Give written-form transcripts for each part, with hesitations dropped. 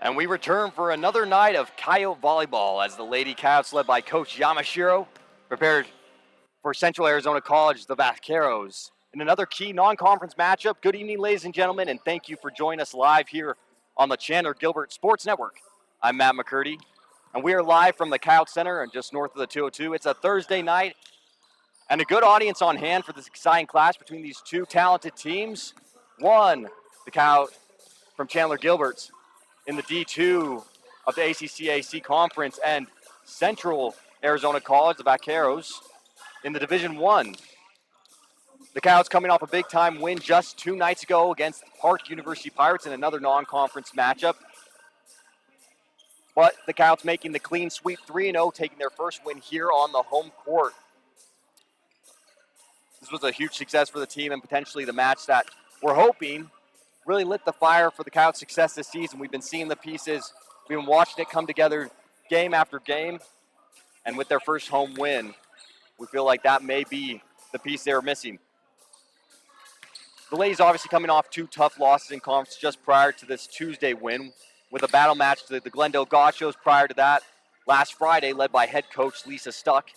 And we return for another night of Coyote Volleyball as the Lady Coyotes, led by Coach Yamashiro, prepared for Central Arizona College, the Vaqueros. In another key non-conference matchup, good evening, ladies and gentlemen, and thank you for joining us live here on the Chandler-Gilbert Sports Network. I'm Matt McCurdy, and we are live from the Coyote Center and just north of the 202. It's a Thursday night, and a good audience on hand for this exciting clash between these two talented teams. One, the Coyote from Chandler-Gilbert in the D2 of the ACCAC Conference, and Central Arizona College, the Vaqueros, in the Division I. The Coyotes coming off a big-time win just 2 nights ago against Park University Pirates in another non-conference matchup. But the Coyotes making the clean sweep 3-0, taking their first win here on the home court. This was a huge success for the team and potentially the match that we're hoping really lit the fire for the Coyotes' success this season. We've been seeing the pieces. We've been watching it come together game after game. And with their first home win, we feel like that may be the piece they were missing. The ladies obviously coming off 2 tough losses in conference just prior to this Tuesday win with a battle match to the Glendale Gauchos prior to that last Friday, led by head coach Lisa Stuck.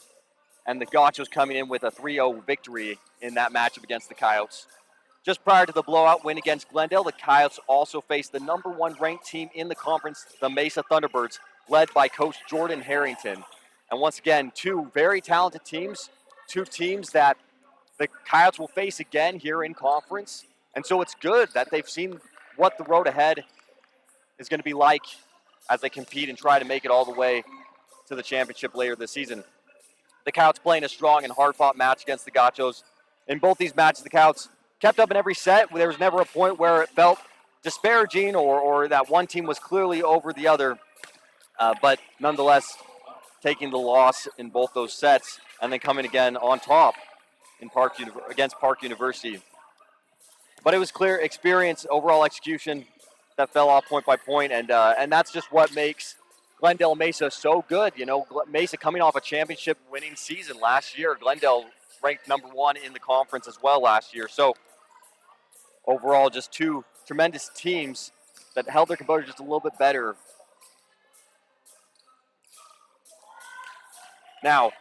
And the Gauchos coming in with a 3-0 victory in that matchup against the Coyotes. Just prior to the blowout win against Glendale, the Coyotes also faced the #1 ranked team in the conference, the Mesa Thunderbirds, led by Coach Jordan Harrington. And once again, 2 very talented teams, 2 teams that the Coyotes will face again here in conference. And so it's good that they've seen what the road ahead is going to be like as they compete and try to make it all the way to the championship later this season. The Coyotes playing a strong and hard-fought match against the Gauchos. In both these matches, the Coyotes kept up in every set. There was never a point where it felt disparaging or that one team was clearly over the other. But nonetheless, taking the loss in both those sets and then coming again on top in against Park University. But it was clear experience, overall execution that fell off point by point, and that's just what makes Glendale Mesa so good. You know, Mesa coming off a championship winning season last year. Glendale ranked #1 in the conference as well last year. So overall, just 2 tremendous teams that held their composure just a little bit better. Now,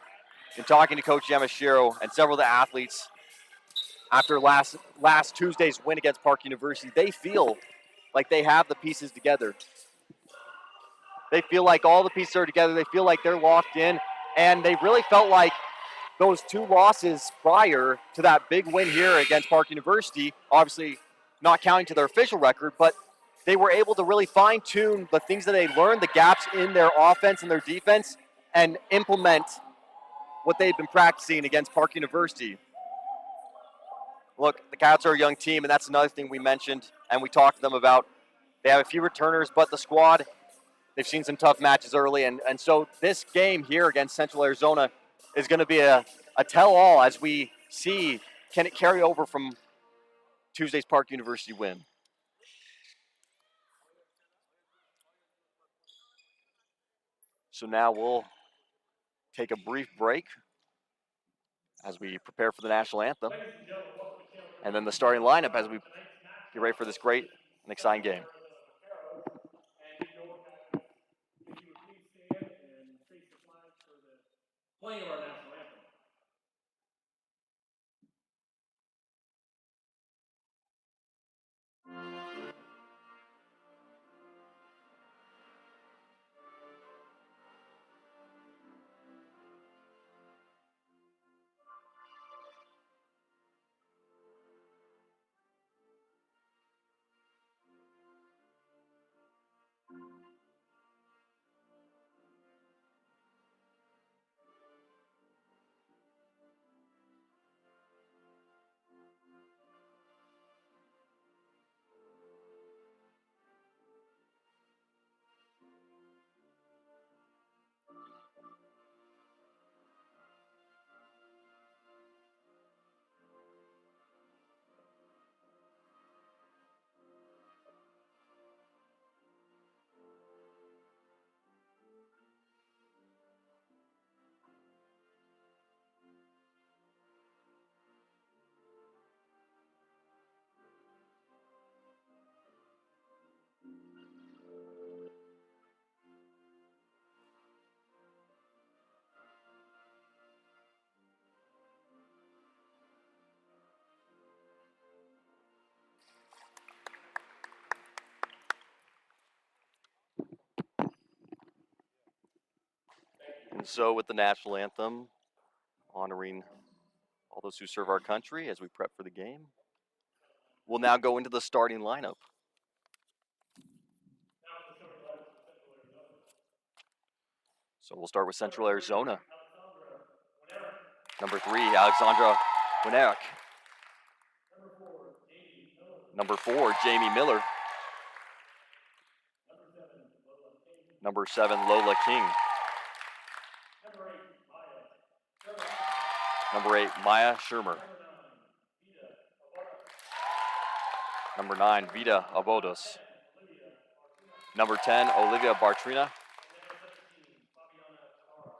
in talking to Coach Yamashiro and several of the athletes after last Tuesday's win against Park University, they feel like they have the pieces together. They feel like all the pieces are together. They feel like they're locked in, and they really felt like those 2 losses prior to that big win here against Park University, obviously not counting to their official record, but they were able to really fine-tune the things that they learned, the gaps in their offense and their defense, and implement what they've been practicing against Park University. Look, the Coyotes are a young team, and that's another thing we mentioned and we talked to them about. They have a few returners, but the squad, they've seen some tough matches early, and so this game here against Central Arizona is going to be a tell-all as we see, can it carry over from Tuesday's Park University win? So now we'll take a brief break as we prepare for the national anthem, and then the starting lineup as we get ready for this great and exciting game. Playing of our national anthem. so with the national anthem, honoring all those who serve our country as we prep for the game. We'll now go into the starting lineup. So we'll start with Central Arizona. Number 3, Alexandra Winerick. Number 4, Jamie Miller. Number 7, Lola King. Number 8, Maya Shermer. Number 9, Vida Abodos. Number 10, Olivia Bartrina.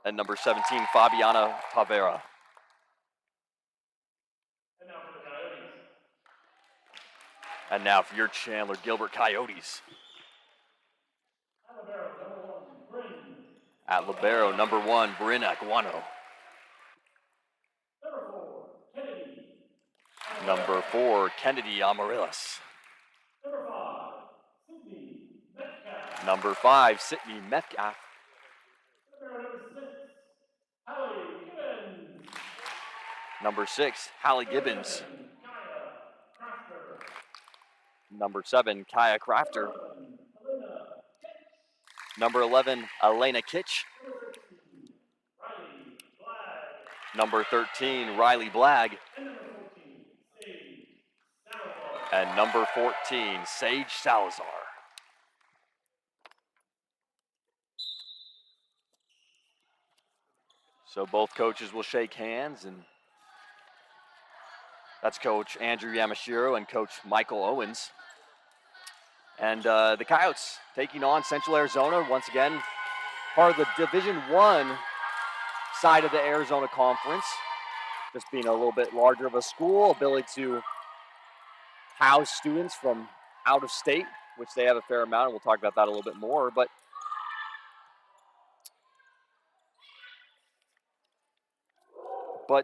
And number 17, Fabiana Tavera. And now for your Chandler-Gilbert Coyotes. At libero, number 1, Bryn Aguano. Number 4, Kennedy Amaryllis. Number 5, Sydney Metcalf. Number 6, Hallie Gibbons. Number 7, Kaya Crafter. Number 11, Elena Kitch. Number 13, Riley Blagg. And number 14, Sage Salazar. So both coaches will shake hands, and that's Coach Andrew Yamashiro and Coach Michael Owens. And the Coyotes taking on Central Arizona, once again, part of the Division I side of the Arizona Conference. Just being a little bit larger of a school, ability to house students from out of state, which they have a fair amount, and we'll talk about that a little bit more. But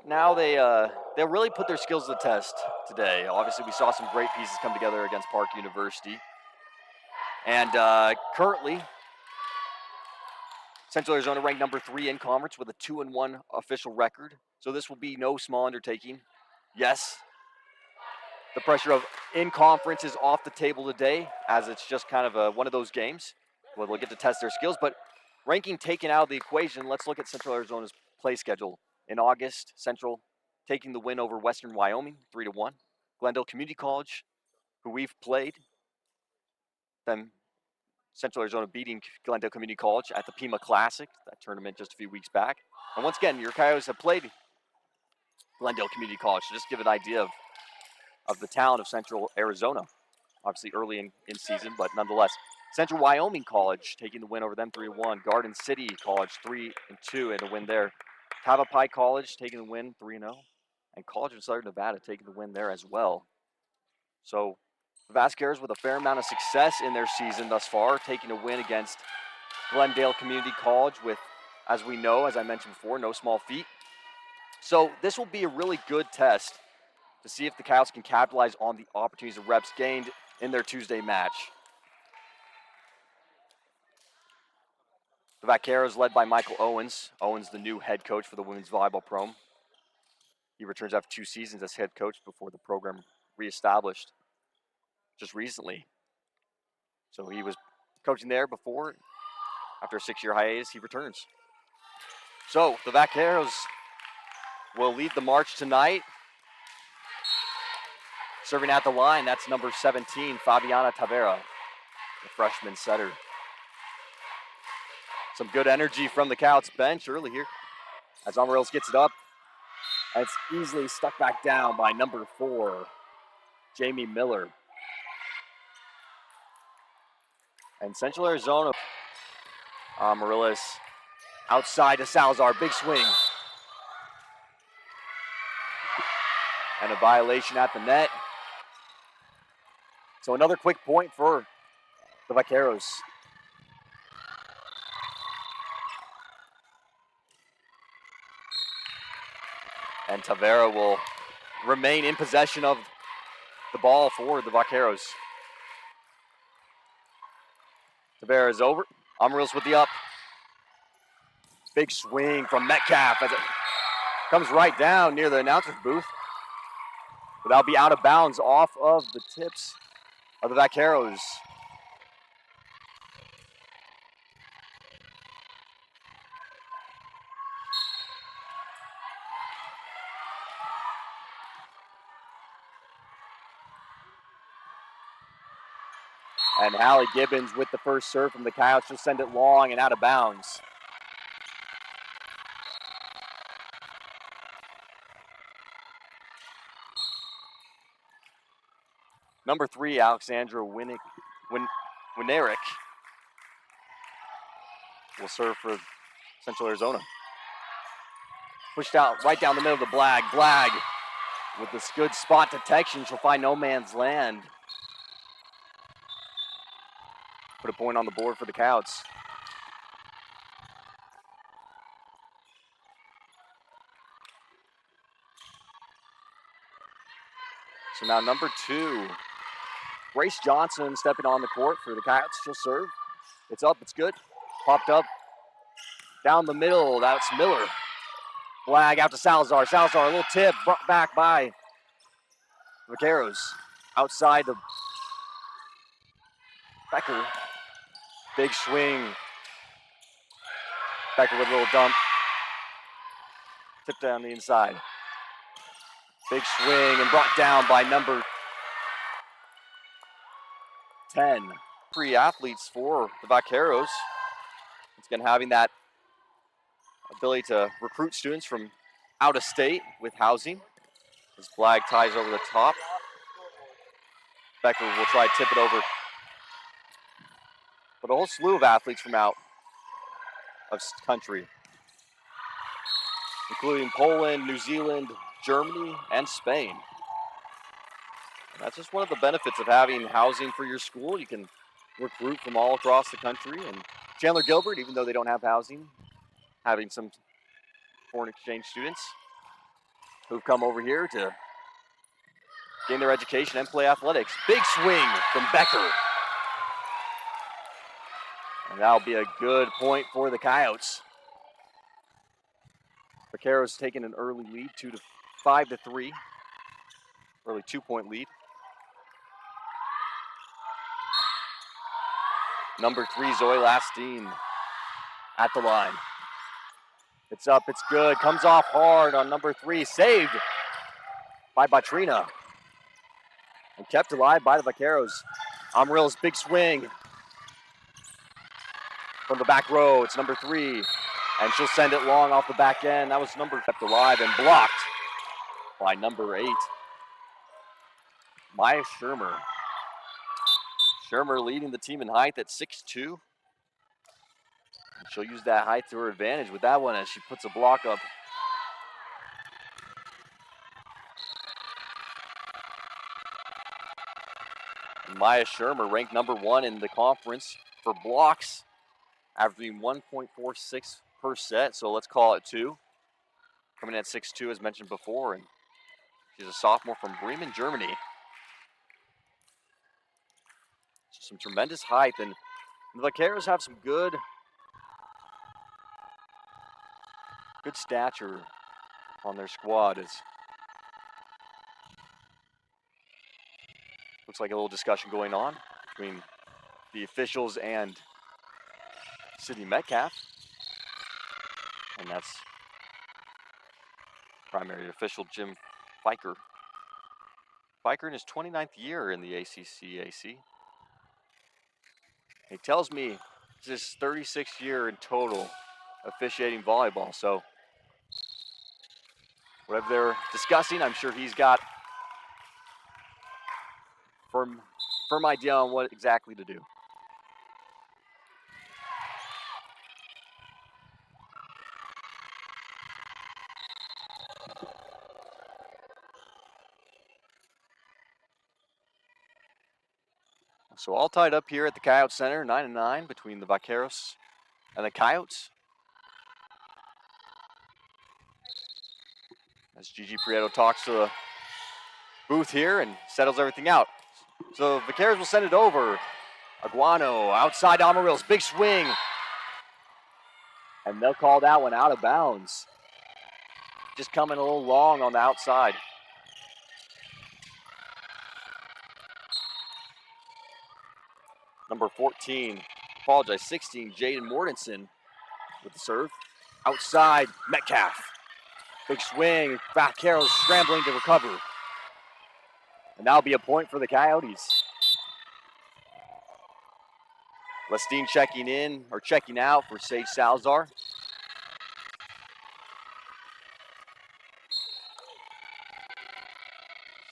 now they'll really put their skills to the test today. Obviously, we saw some great pieces come together against Park University. And currently, Central Arizona ranked number 3 in conference with a 2-1 official record. So this will be no small undertaking. Yes, the pressure of in-conference is off the table today, as it's just kind of one of those games where they'll get to test their skills. But ranking taken out of the equation, let's look at Central Arizona's play schedule. In August, Central taking the win over Western Wyoming, 3-1. Glendale Community College, who we've played, then Central Arizona beating Glendale Community College at the Pima Classic, that tournament just a few weeks back. And once again, your Coyotes have played Glendale Community College, to just give an idea of the talent of Central Arizona. Obviously early in season, but nonetheless. Central Wyoming College taking the win over them, 3-1. Garden City College, 3-2 and a win there. Tavapai College taking the win, 3-0. And College of Southern Nevada taking the win there as well. So the Vaqueros with a fair amount of success in their season thus far, taking a win against Glendale Community College with, as we know, as I mentioned before, no small feat. So this will be a really good test to see if the Coyotes can capitalize on the opportunities and reps gained in their Tuesday match. The Vaqueros led by Michael Owens. Owens, the new head coach for the women's volleyball program. He returns after 2 seasons as head coach before the program reestablished just recently. So he was coaching there before. After a 6-year hiatus, he returns. So the Vaqueros will lead the march tonight. Serving at the line, that's number 17, Fabiana Tavera, the freshman setter. Some good energy from the Coyotes bench early here as Amaryllis gets it up. And it's easily stuck back down by number 4, Jamie Miller. And Central Arizona, Amaryllis outside to Salazar, big swing. And a violation at the net. So another quick point for the Vaqueros. And Tavera will remain in possession of the ball for the Vaqueros. Tavera is over. Amaryllis with the up. Big swing from Metcalf as it comes right down near the announcer's booth. But that'll be out of bounds off of the tips of the Vaqueros. And Hallie Gibbons with the first serve from the Coyotes. She'll send it long and out of bounds. Number 3, Alexandra Winerick will serve for Central Arizona. Pushed out right down the middle of the Blag. Blag with this good spot detection. She'll find no man's land. Put a point on the board for the Coyotes. So now number 2, Grace Johnson stepping on the court for the Coyotes. She'll serve. It's up, it's good. Popped up down the middle. That's Miller. Flag out to Salazar. Salazar, a little tip, brought back by Vaqueros. Outside the Becker. Big swing. Becker with a little dump. Tip down the inside. Big swing and brought down by number 10. 3 athletes for the Vaqueros. It's again having that ability to recruit students from out of state with housing. This flag ties over the top. Becker will try to tip it over. But a whole slew of athletes from out of country, including Poland, New Zealand, Germany, and Spain. And that's just one of the benefits of having housing for your school. You can recruit from all across the country. And Chandler-Gilbert, even though they don't have housing, having some foreign exchange students who've come over here to gain their education and play athletics. Big swing from Becker. And that'll be a good point for the Coyotes. Vaqueros taking an early lead, 5-3. Early 2-point lead. Number 3, Zoe Lastine at the line. It's up, it's good. Comes off hard on number 3. Saved by Batrina. And kept alive by the Vaqueros. Amarillo's big swing from the back row. It's number 3. And she'll send it long off the back end. That was number kept alive and blocked by number 8. Maya Shermer. Shermer leading the team in height at 6'2". And she'll use that height to her advantage with that one as she puts a block up. And Maya Shermer ranked number 1 in the conference for blocks, averaging 1.46 per set, so let's call it 2. Coming in at 6'2", as mentioned before, and she's a sophomore from Bremen, Germany. Some tremendous height, and the Vaqueros have some good stature on their squad. Looks like a little discussion going on between the officials and Sydney Metcalf, and that's primary official Jim Fiker. Fiker in his 29th year in the ACCAC. He tells me it's his 36th year in total officiating volleyball. So whatever they're discussing, I'm sure he's got firm idea on what exactly to do. So all tied up here at the Coyote Center, 9-9 between the Vaqueros and the Coyotes. As Gigi Prieto talks to the booth here and settles everything out. So Vaqueros will send it over. Aguano outside Amarillo's big swing. And they'll call that one out of bounds. Just coming a little long on the outside. Number 16, Jaden Mortensen with the serve. Outside, Metcalf. Big swing, Vaqueros scrambling to recover. And that'll be a point for the Coyotes. Lestine checking out for Sage Salazar.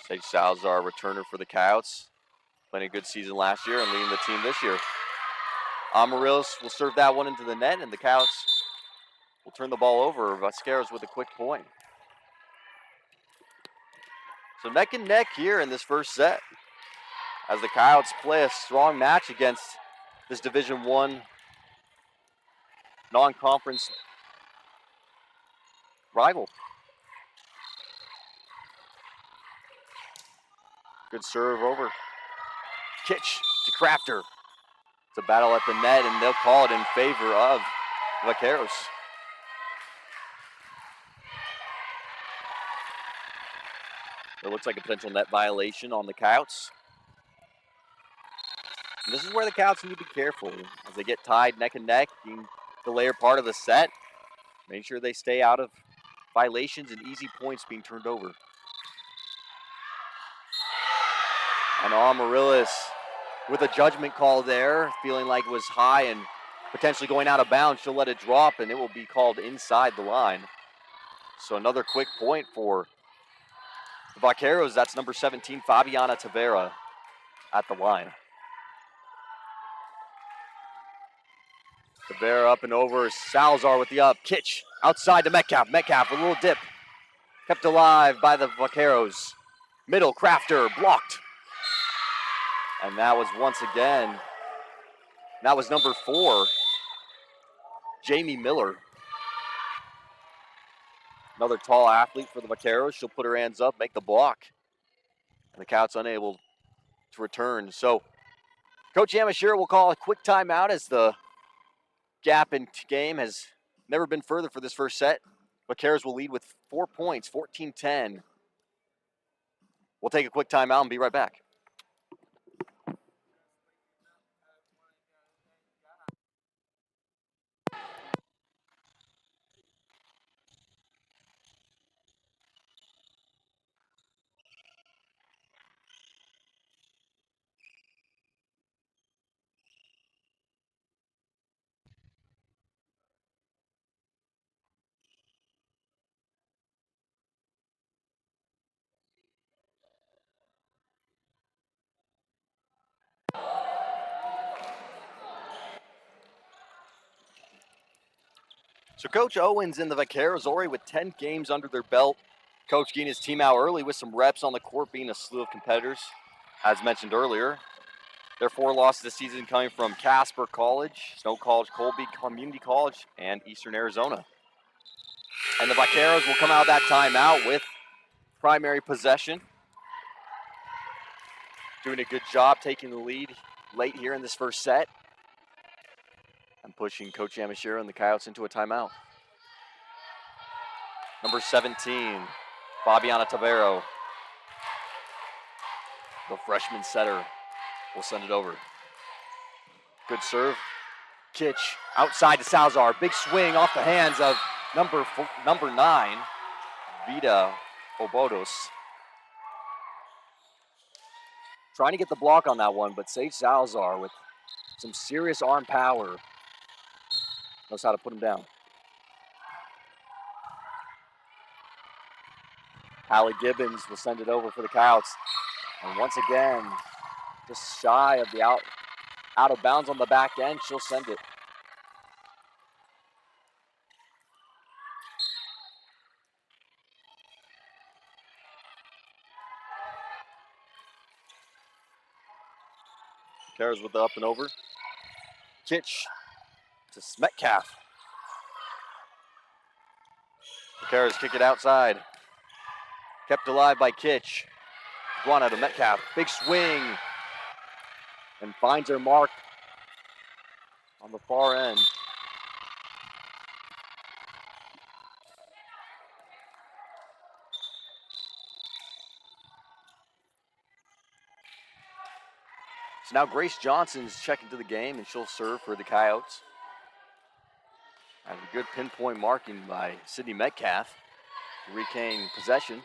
Sage Salazar, returner for the Coyotes. Playing a good season last year and leading the team this year. Amaryllis will serve that one into the net, and the Coyotes will turn the ball over. Vaqueros with a quick point. So neck and neck here in this first set as the Coyotes play a strong match against this Division I non-conference rival. Good serve over. Kitch to Crafter. It's a battle at the net, and they'll call it in favor of Vaqueros. It looks like a potential net violation on the Coyotes. And this is where the Coyotes need to be careful as they get tied neck and neck in the later part of the set. Make sure they stay out of violations and easy points being turned over. And Amaryllis with a judgment call there, feeling like it was high and potentially going out of bounds. She'll let it drop, and it will be called inside the line. So another quick point for the Vaqueros. That's number 17, Fabiana Tavera, at the line. Tavera up and over. Salazar with the up. Kitch outside to Metcalf. Metcalf, a little dip. Kept alive by the Vaqueros. Middle, Crafter, blocked. And that was once again, that was number 4, Jamie Miller. Another tall athlete for the Vaqueros. She'll put her hands up, make the block. And the Coyotes unable to return. So Coach Yamashiro will call a quick timeout as the gap in game has never been further for this first set. Vaqueros will lead with 4 points, 14-10. We'll take a quick timeout and be right back. So Coach Owens and the Vaqueros already with 10 games under their belt. Coach getting his team out early with some reps on the court, being a slew of competitors, as mentioned earlier. Their 4 losses this season coming from Casper College, Snow College, Colby Community College, and Eastern Arizona. And the Vaqueros will come out of that timeout with primary possession. Doing a good job taking the lead late here in this first set. And pushing Coach Yamashiro and the Coyotes into a timeout. Number 17, Fabiana Tavero. The freshman setter will send it over. Good serve. Kitch outside to Salazar. Big swing off the hands of number 9, Vida Obodos. Trying to get the block on that one, but Sage Salazar with some serious arm power knows how to put him down. Hallie Gibbons will send it over for the Coyotes. And once again, just shy of the out of bounds on the back end, she'll send it. Cares with the up and over. Kitch to Metcalf. Cares kick it outside. Kept alive by Kitch. Guana to Metcalf. Big swing. And finds her mark on the far end. So now Grace Johnson's checking to the game, and she'll serve for the Coyotes. And a good pinpoint marking by Sydney Metcalf to regain possession.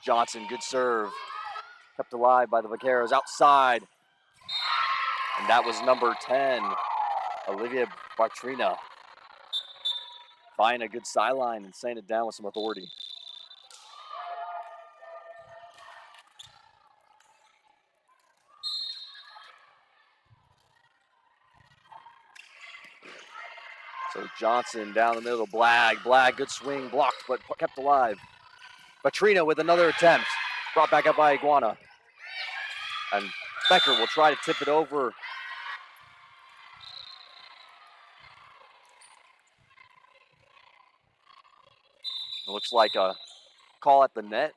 Johnson, good serve. Kept alive by the Vaqueros outside. And that was number 10, Olivia Bartrina. Finding a good sideline and saying it down with some authority. So Johnson down the middle, Blagg, good swing, blocked but kept alive. Bartrina with another attempt, brought back up by Iguana. And Becker will try to tip it over. It looks like a call at the net.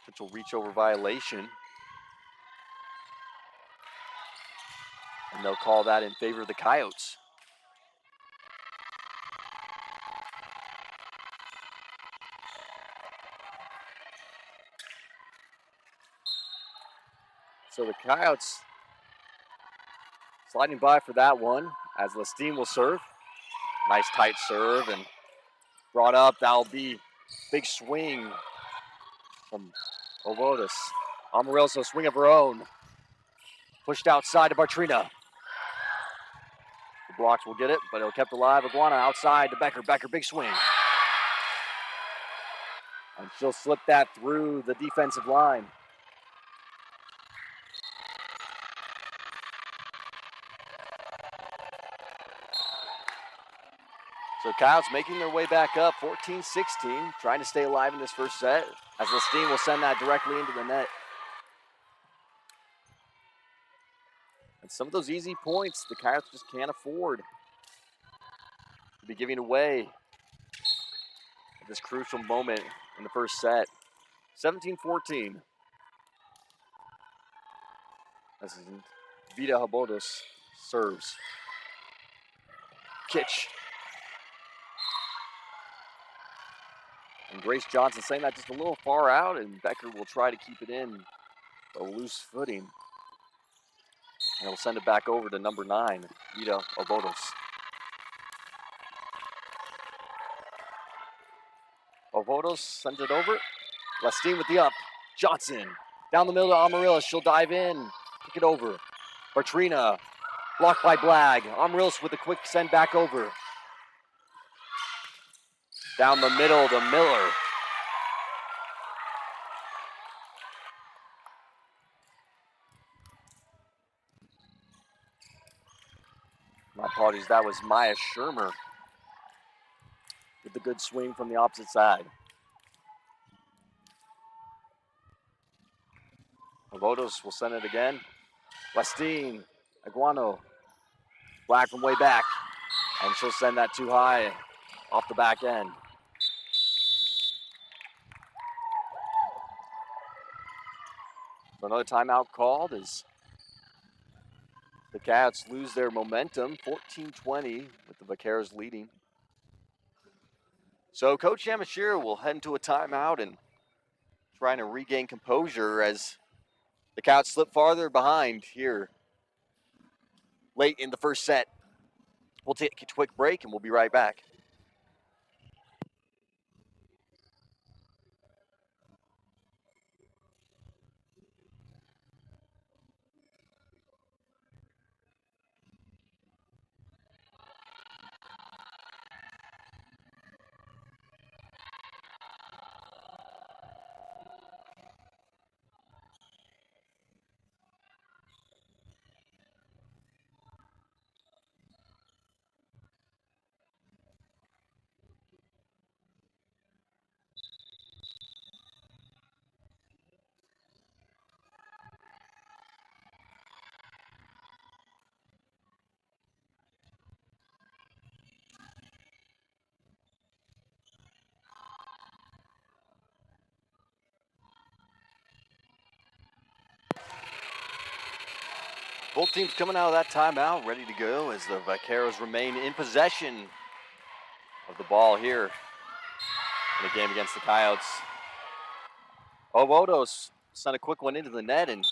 Potential reach over violation. And they'll call that in favor of the Coyotes. So the Coyotes sliding by for that one as Lestine will serve. Nice tight serve and brought up. That'll be big swing from Ovotis. Amarillo, swing of her own. Pushed outside to Bartrina. The blocks will get it, but it'll kept alive. Iguana outside to Becker. Becker, big swing. And she'll slip that through the defensive line. So Coyotes making their way back up, 14-16, trying to stay alive in this first set, as Lestine will send that directly into the net. And some of those easy points, the Coyotes just can't afford to be giving away at this crucial moment in the first set. 17-14. As Vida Habodos serves. Kitch. And Grace Johnson saying that just a little far out, and Becker will try to keep it in a loose footing. And he'll send it back over to number 9, Vida Habodos. Habodos sends it over. Lestine with the up. Johnson down the middle to Amarillo. She'll dive in, kick it over. Bartrina blocked by Blagg. Amarillo with a quick send back over. Down the middle to Miller. My apologies, that was Maya Shermer with the good swing from the opposite side. Habodos will send it again. Lestine, Iguano, Blagg from way back, and she'll send that too high off the back end. So another timeout called as the Cats lose their momentum, 14-20 with the Vaqueros leading. So Coach Yamashiro will head into a timeout and trying to regain composure as the Cats slip farther behind here late in the first set. We'll take a quick break and we'll be right back. Both teams coming out of that timeout, ready to go as the Vaqueros remain in possession of the ball here in the game against the Coyotes. Owodos sent a quick one into the net, and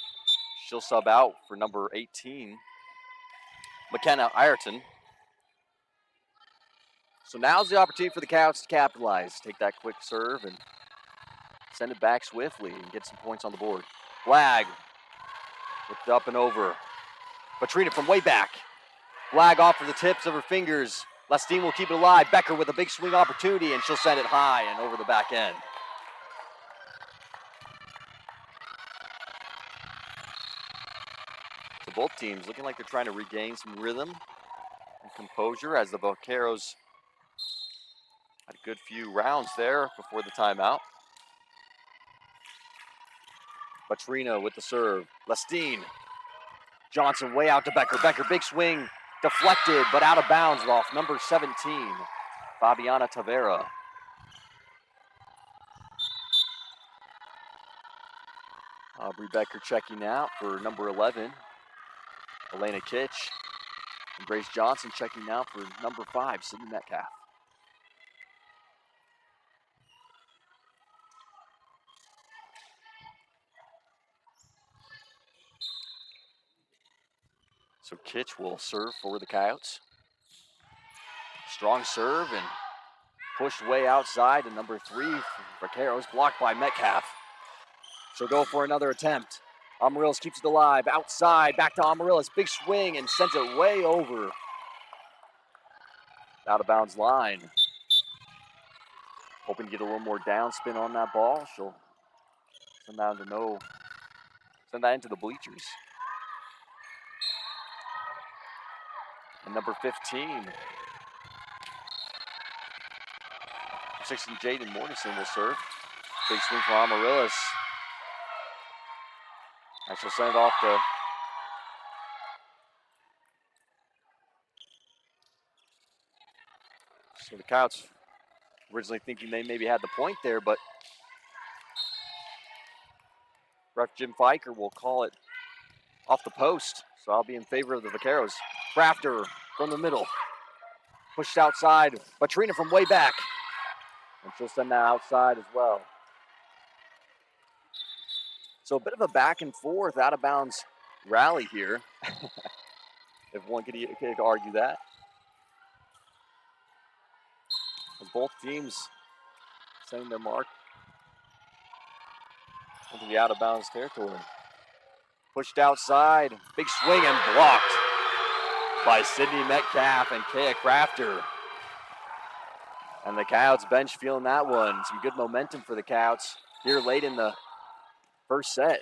she'll sub out for number 18, McKenna Ireton. So now's the opportunity for the Coyotes to capitalize. Take that quick serve and send it back swiftly and get some points on the board. Flag with the up and over. Petrina from way back. Flag off for the tips of her fingers. Lestine will keep it alive. Becker with a big swing opportunity, and she'll send it high and over the back end. So both teams looking like they're trying to regain some rhythm and composure as the Vaqueros had a good few rounds there before the timeout. Petrina with the serve. Lestine. Johnson way out to Becker. Becker, big swing, deflected, but out of bounds off number 17, Fabiana Tavera. Aubrey Becker checking out for number 11, Elena Kitch. And Grace Johnson checking out for number 5, Sydney Metcalf. So Kitch will serve for the Coyotes. Strong serve and pushed way outside to number 3, Vaqueros, blocked by Metcalf. She'll go for another attempt. Amarillas keeps it alive, outside, back to Amarillas, big swing and sends it way over. Out of bounds line. Hoping to get a little more downspin on that ball. She'll send that into the bleachers. And number 15, 16, Jaden Mortensen will serve. Big swing for Amarillas. And she'll send it off to so the Coyotes originally thinking they maybe had the point there, but ref Jim Fiker will call it off the post. So I'll be in favor of the Vaqueros. Crafter from the middle. Pushed outside. Petrina from way back. And she'll send that outside as well. So a bit of a back and forth, out of bounds rally here. If one could argue that. As both teams sending their mark into the out of bounds territory. Pushed outside, big swing and blocked by Sydney Metcalf and Kea Crafter. And the Coyotes bench feeling that one. Some good momentum for the Coyotes here late in the first set.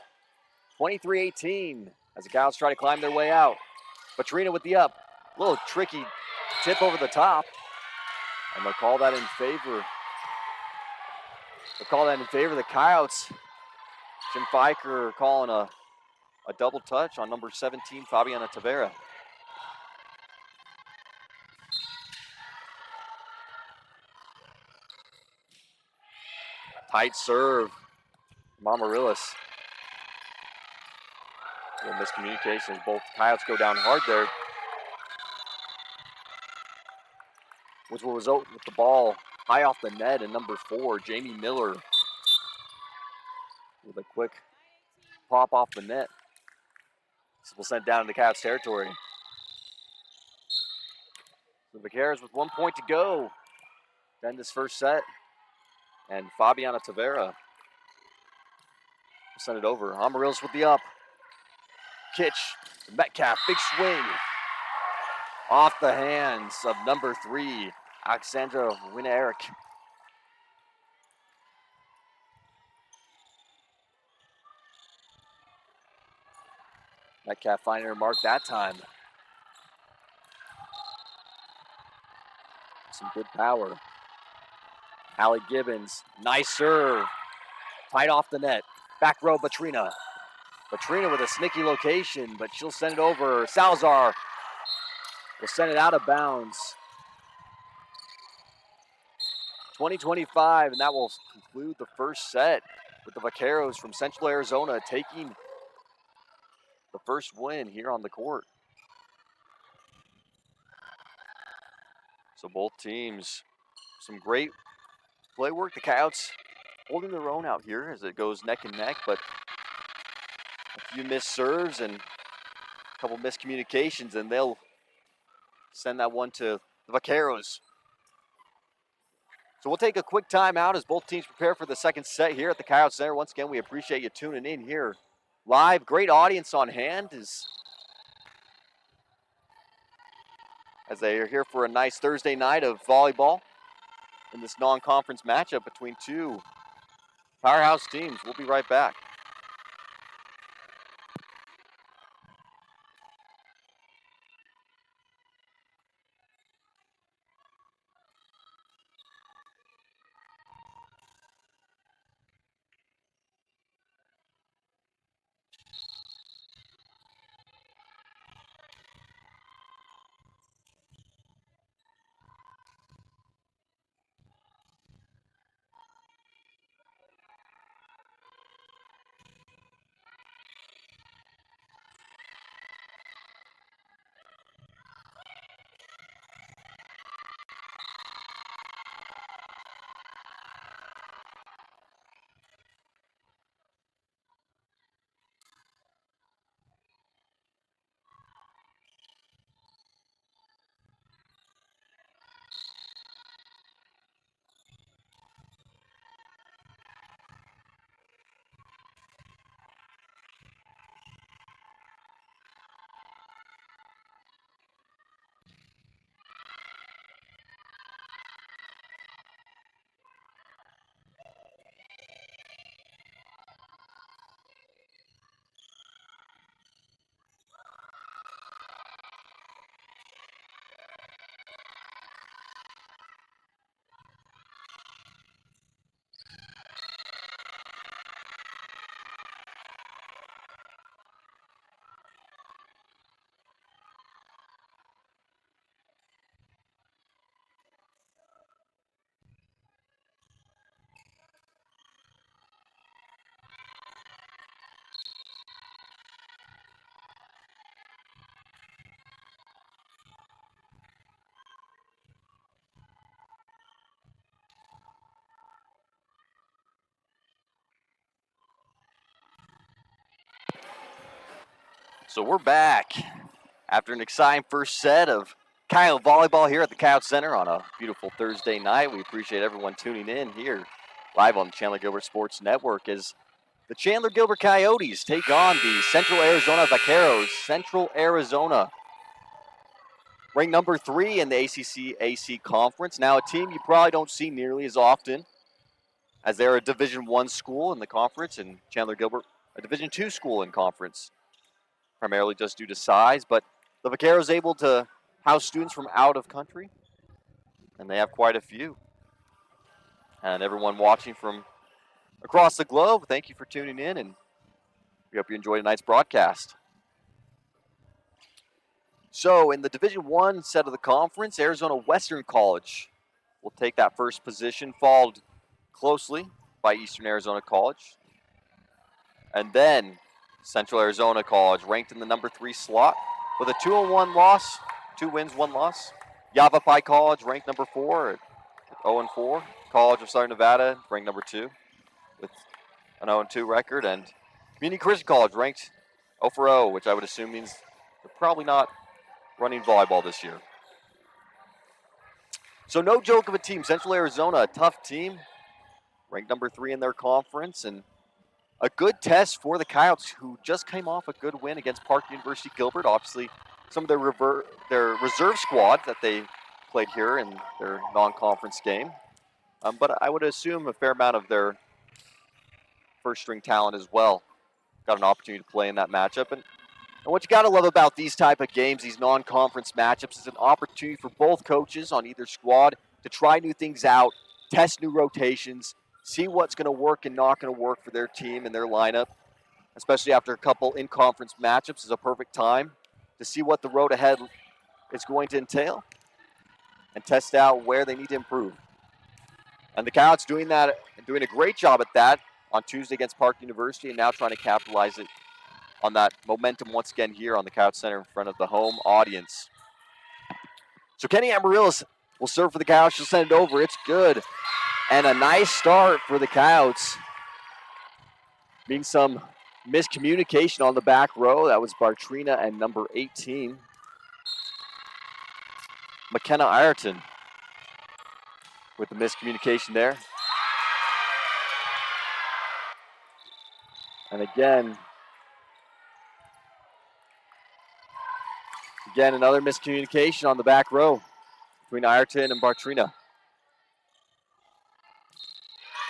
23-18 as the Coyotes try to climb their way out. Petrina with the up. A little tricky tip over the top. And they'll call that in favor. Of the Coyotes. Jim Fiker calling a double touch on number 17, Fabiana Tavera. Tight serve from Amarillas. A little miscommunication. Both Coyotes go down hard there. Which will result with the ball high off the net, and number 4, Jamie Miller, with a quick pop off the net. This will send down into Coyotes territory. The Vaqueros with 1 point to go to end this first set. And Fabiana Tavera will send it over. Amarillas with the up. Kitch, Metcalf, big swing. Off the hands of number 3, Alexandra Wina-Eric. Metcalf finding her mark that time. Some good power. Allie Gibbons, nice serve. Tight off the net. Back row, Petrina. Petrina with a sneaky location, but she'll send it over. Salazar will send it out of bounds. 20-25, and that will conclude the first set with the Vaqueros from Central Arizona taking the first win here on the court. So both teams, some great play work. The Coyotes holding their own out here as it goes neck and neck, but a few missed serves and a couple miscommunications, and they'll send that one to the Vaqueros. So we'll take a quick timeout as both teams prepare for the second set here at the Coyotes Center. Once again, we appreciate you tuning in here live. Great audience on hand as they are here for a nice Thursday night of volleyball in this non-conference matchup between two powerhouse teams. We'll be right back. So we're back after an exciting first set of Coyote volleyball here at the Coyote Center on a beautiful Thursday night. We appreciate everyone tuning in here live on the Chandler-Gilbert Sports Network as the Chandler-Gilbert Coyotes take on the Central Arizona Vaqueros. Central Arizona, ranked number 3 in the ACC/AC Conference. Now a team you probably don't see nearly as often as they're a Division I school in the conference, and Chandler-Gilbert a Division II school in conference, primarily just due to size. But the Vaqueros able to house students from out of country, and they have quite a few. And everyone watching from across the globe, thank you for tuning in, and we hope you enjoyed tonight's broadcast. So in the Division I set of the conference, Arizona Western College will take that first position, followed closely by Eastern Arizona College. And then Central Arizona College, ranked in the number 3 slot with a 2-1 loss, 2 wins, 1 loss. Yavapai College, ranked number 4 at 0-4. College of Southern Nevada, ranked number 2 with an 0-2 record. And Community Christian College, ranked 0-0, which I would assume means they're probably not running volleyball this year. So no joke of a team. Central Arizona, a tough team, ranked number 3 in their conference, and a good test for the Coyotes, who just came off a good win against Park University Gilbert. Obviously, some of their reserve squad that they played here in their non-conference game. But I would assume a fair amount of their first-string talent as well got an opportunity to play in that matchup. And what you got to love about these type of games, these non-conference matchups, is an opportunity for both coaches on either squad to try new things out, test new rotations, see what's going to work and not going to work for their team and their lineup, especially after a couple in-conference matchups. Is a perfect time to see what the road ahead is going to entail and test out where they need to improve. And the Coyotes doing that, doing a great job at that on Tuesday against Park University, and now trying to capitalize it on that momentum once again here on the Coyote Center in front of the home audience. So Kenny Amarillas will serve for the Coyotes. She'll send it over. It's good. And a nice start for the Coyotes. Being some miscommunication on the back row. That was Bartrina and number 18, McKenna Ireton, with the miscommunication there. And again, another miscommunication on the back row between Ireton and Bartrina.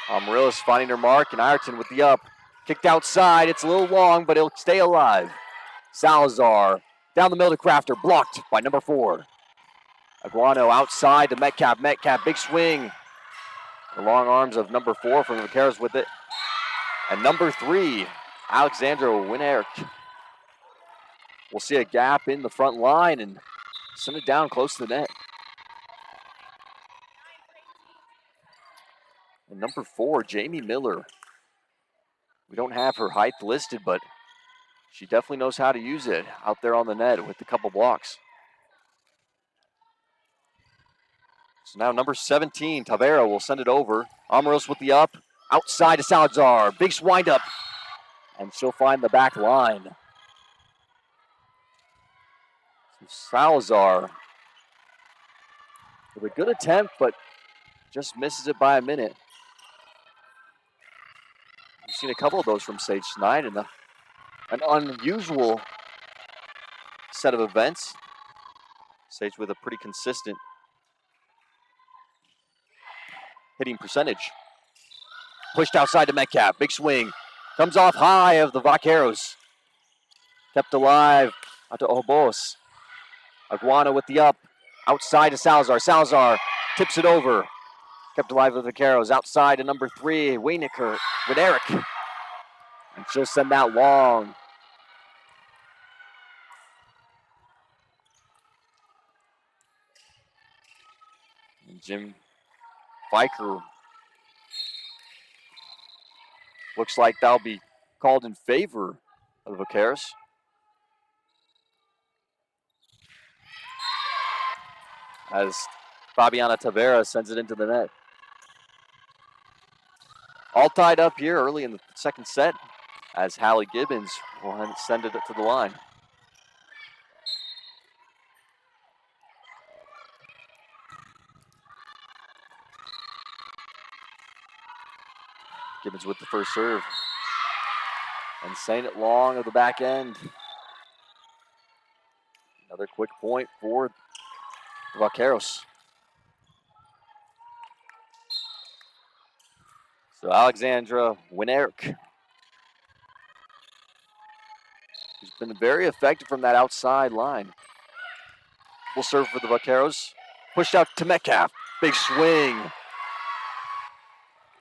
Amarillas finding her mark, and Ireton with the up. Kicked outside. It's a little long, but it'll stay alive. Salazar down the middle to Crafter, blocked by number 4. Aguano outside to Metcalf. Metcalf, big swing. The long arms of number 4 from the Vaqueros with it. And number 3, Alexandra Winerick. We'll see a gap in the front line and send it down close to the net. And number 4, Jamie Miller. We don't have her height listed, but she definitely knows how to use it out there on the net with a couple blocks. So now number 17, Tavera, will send it over. Amarillos with the up, outside to Salazar. Big wind up, and she'll find the back line. So Salazar with a good attempt, but just misses it by a minute. We've seen a couple of those from Sage tonight, and an unusual set of events. Sage with a pretty consistent hitting percentage. Pushed outside to Metcalf. Big swing. Comes off high of the Vaqueros. Kept alive out to Obos. Aguana with the up. Outside to Salazar. Salazar tips it over. Kept alive with the Vaqueros. Outside to number 3, Waynicker with Eric. And she'll send that long. And Jim Viker. Looks like that'll be called in favor of the Vaqueros. As Fabiana Tavera sends it into the net. All tied up here early in the second set as Hallie Gibbons will send it to the line. Gibbons with the first serve. And sending it long of the back end. Another quick point for the Vaqueros. So Alexandra Winerick, who's been very effective from that outside line, will serve for the Vaqueros. Pushed out to Metcalf. Big swing.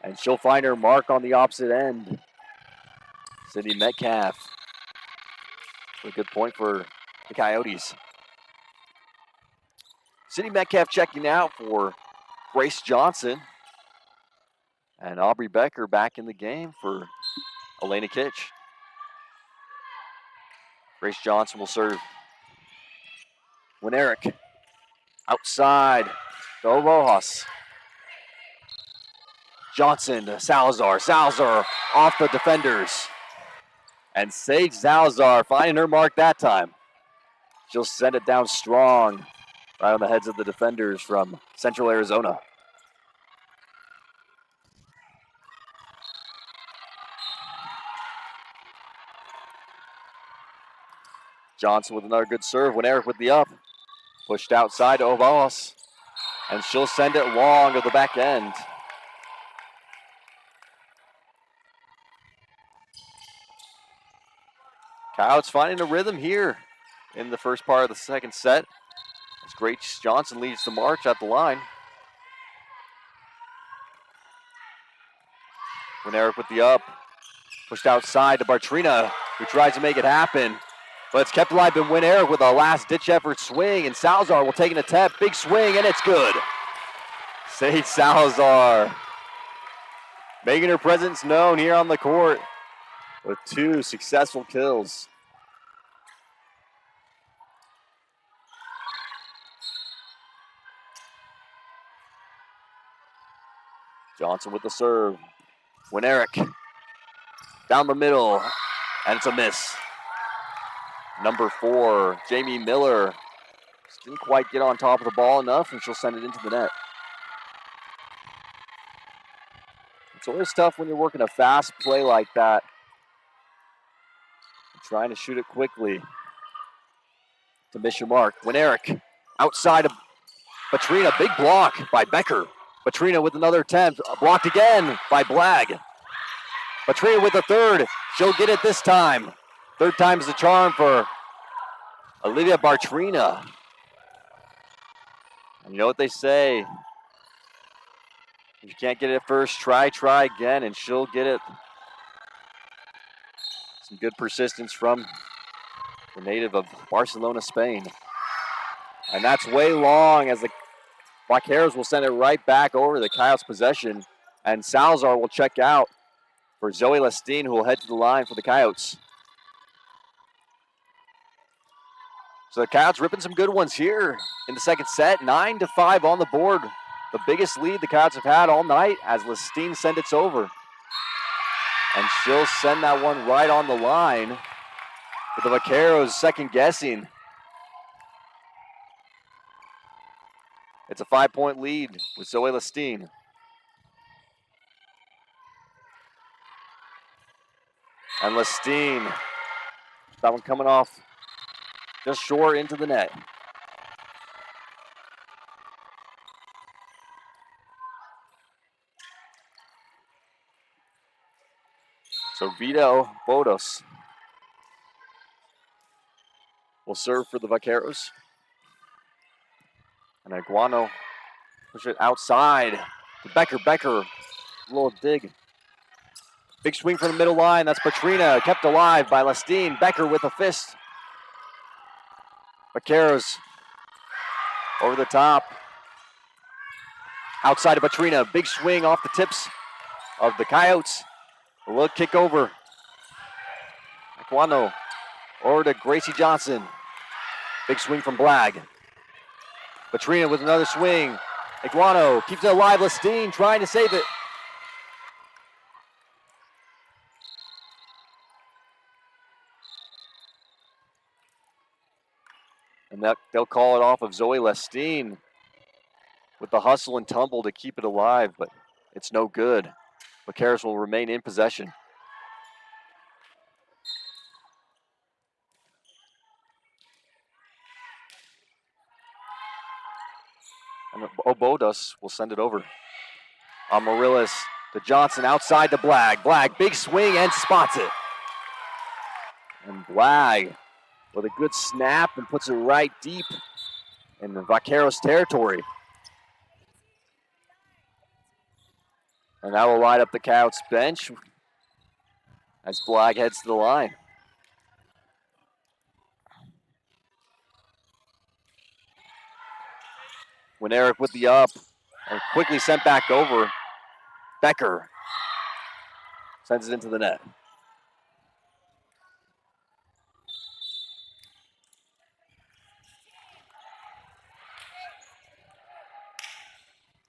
And she'll find her mark on the opposite end. Cindy Metcalf. A good point for the Coyotes. Cindy Metcalf checking out for Grace Johnson. And Aubrey Becker back in the game for Elena Kitch. Grace Johnson will serve. Winerick outside to Rojas. Johnson to Salazar. Salazar off the defenders. And Sage Salazar finding her mark that time. She'll send it down strong right on the heads of the defenders from Central Arizona. Johnson with another good serve. Winerick with the up. Pushed outside to Ovalos. And she'll send it long to the back end. Coyotes finding a rhythm here in the first part of the second set. As Grace Johnson leads the march at the line. Winerick with the up. Pushed outside to Bartrina, who tries to make it happen. But it's kept alive by Winerick with a last-ditch effort swing, and Salazar will take an attempt. Big swing, and it's good. Sage Salazar making her presence known here on the court with 2 successful kills. Johnson with the serve. Winerick down the middle, and it's a miss. Number 4, Jamie Miller, just didn't quite get on top of the ball enough, and she'll send it into the net. It's always tough when you're working a fast play like that. Trying to shoot it quickly to miss your mark. Winerick outside of Batrina, big block by Becker. Batrina with another attempt, blocked again by Blagg. Batrina with the third, she'll get it this time. Third time's the charm for Olivia Bartrina. And you know what they say, if you can't get it at first, try again, and she'll get it. Some good persistence from the native of Barcelona, Spain. And that's way long as the Vaqueros will send it right back over the Coyotes' possession. And Salazar will check out for Zoe Lestine, who will head to the line for the Coyotes. So the Coyotes ripping some good ones here in the second set. 9-5 on the board. The biggest lead the Coyotes have had all night as Lestine sends it over. And she'll send that one right on the line with the Vaqueros second guessing. It's a 5-point lead with Zoe Lestine. And Lestine, that one coming off just short into the net. So Vito Bodos will serve for the Vaqueros. And Iguano push it outside to Becker. Becker, a little dig. Big swing from the middle line. That's Batrina, kept alive by Lestine. Becker with a fist. Vaqueros over the top. Outside of Batrina, big swing off the tips of the Coyotes. A little kick over. Iguano over to Gracie Johnson. Big swing from Blagg. Batrina with another swing. Iguano keeps it alive. Lestine trying to save it. And they'll call it off of Zoe Lestine with the hustle and tumble to keep it alive, but it's no good. Vaqueros will remain in possession. And Obodos will send it over. Amaryllis to Johnson, outside to Blagg. Blagg, big swing and spots it. And Blagg with a good snap and puts it right deep in the Vaqueros territory. And that will light up the Coyotes bench as Blagg heads to the line. When Eric with the up and quickly sent back over, Becker sends it into the net.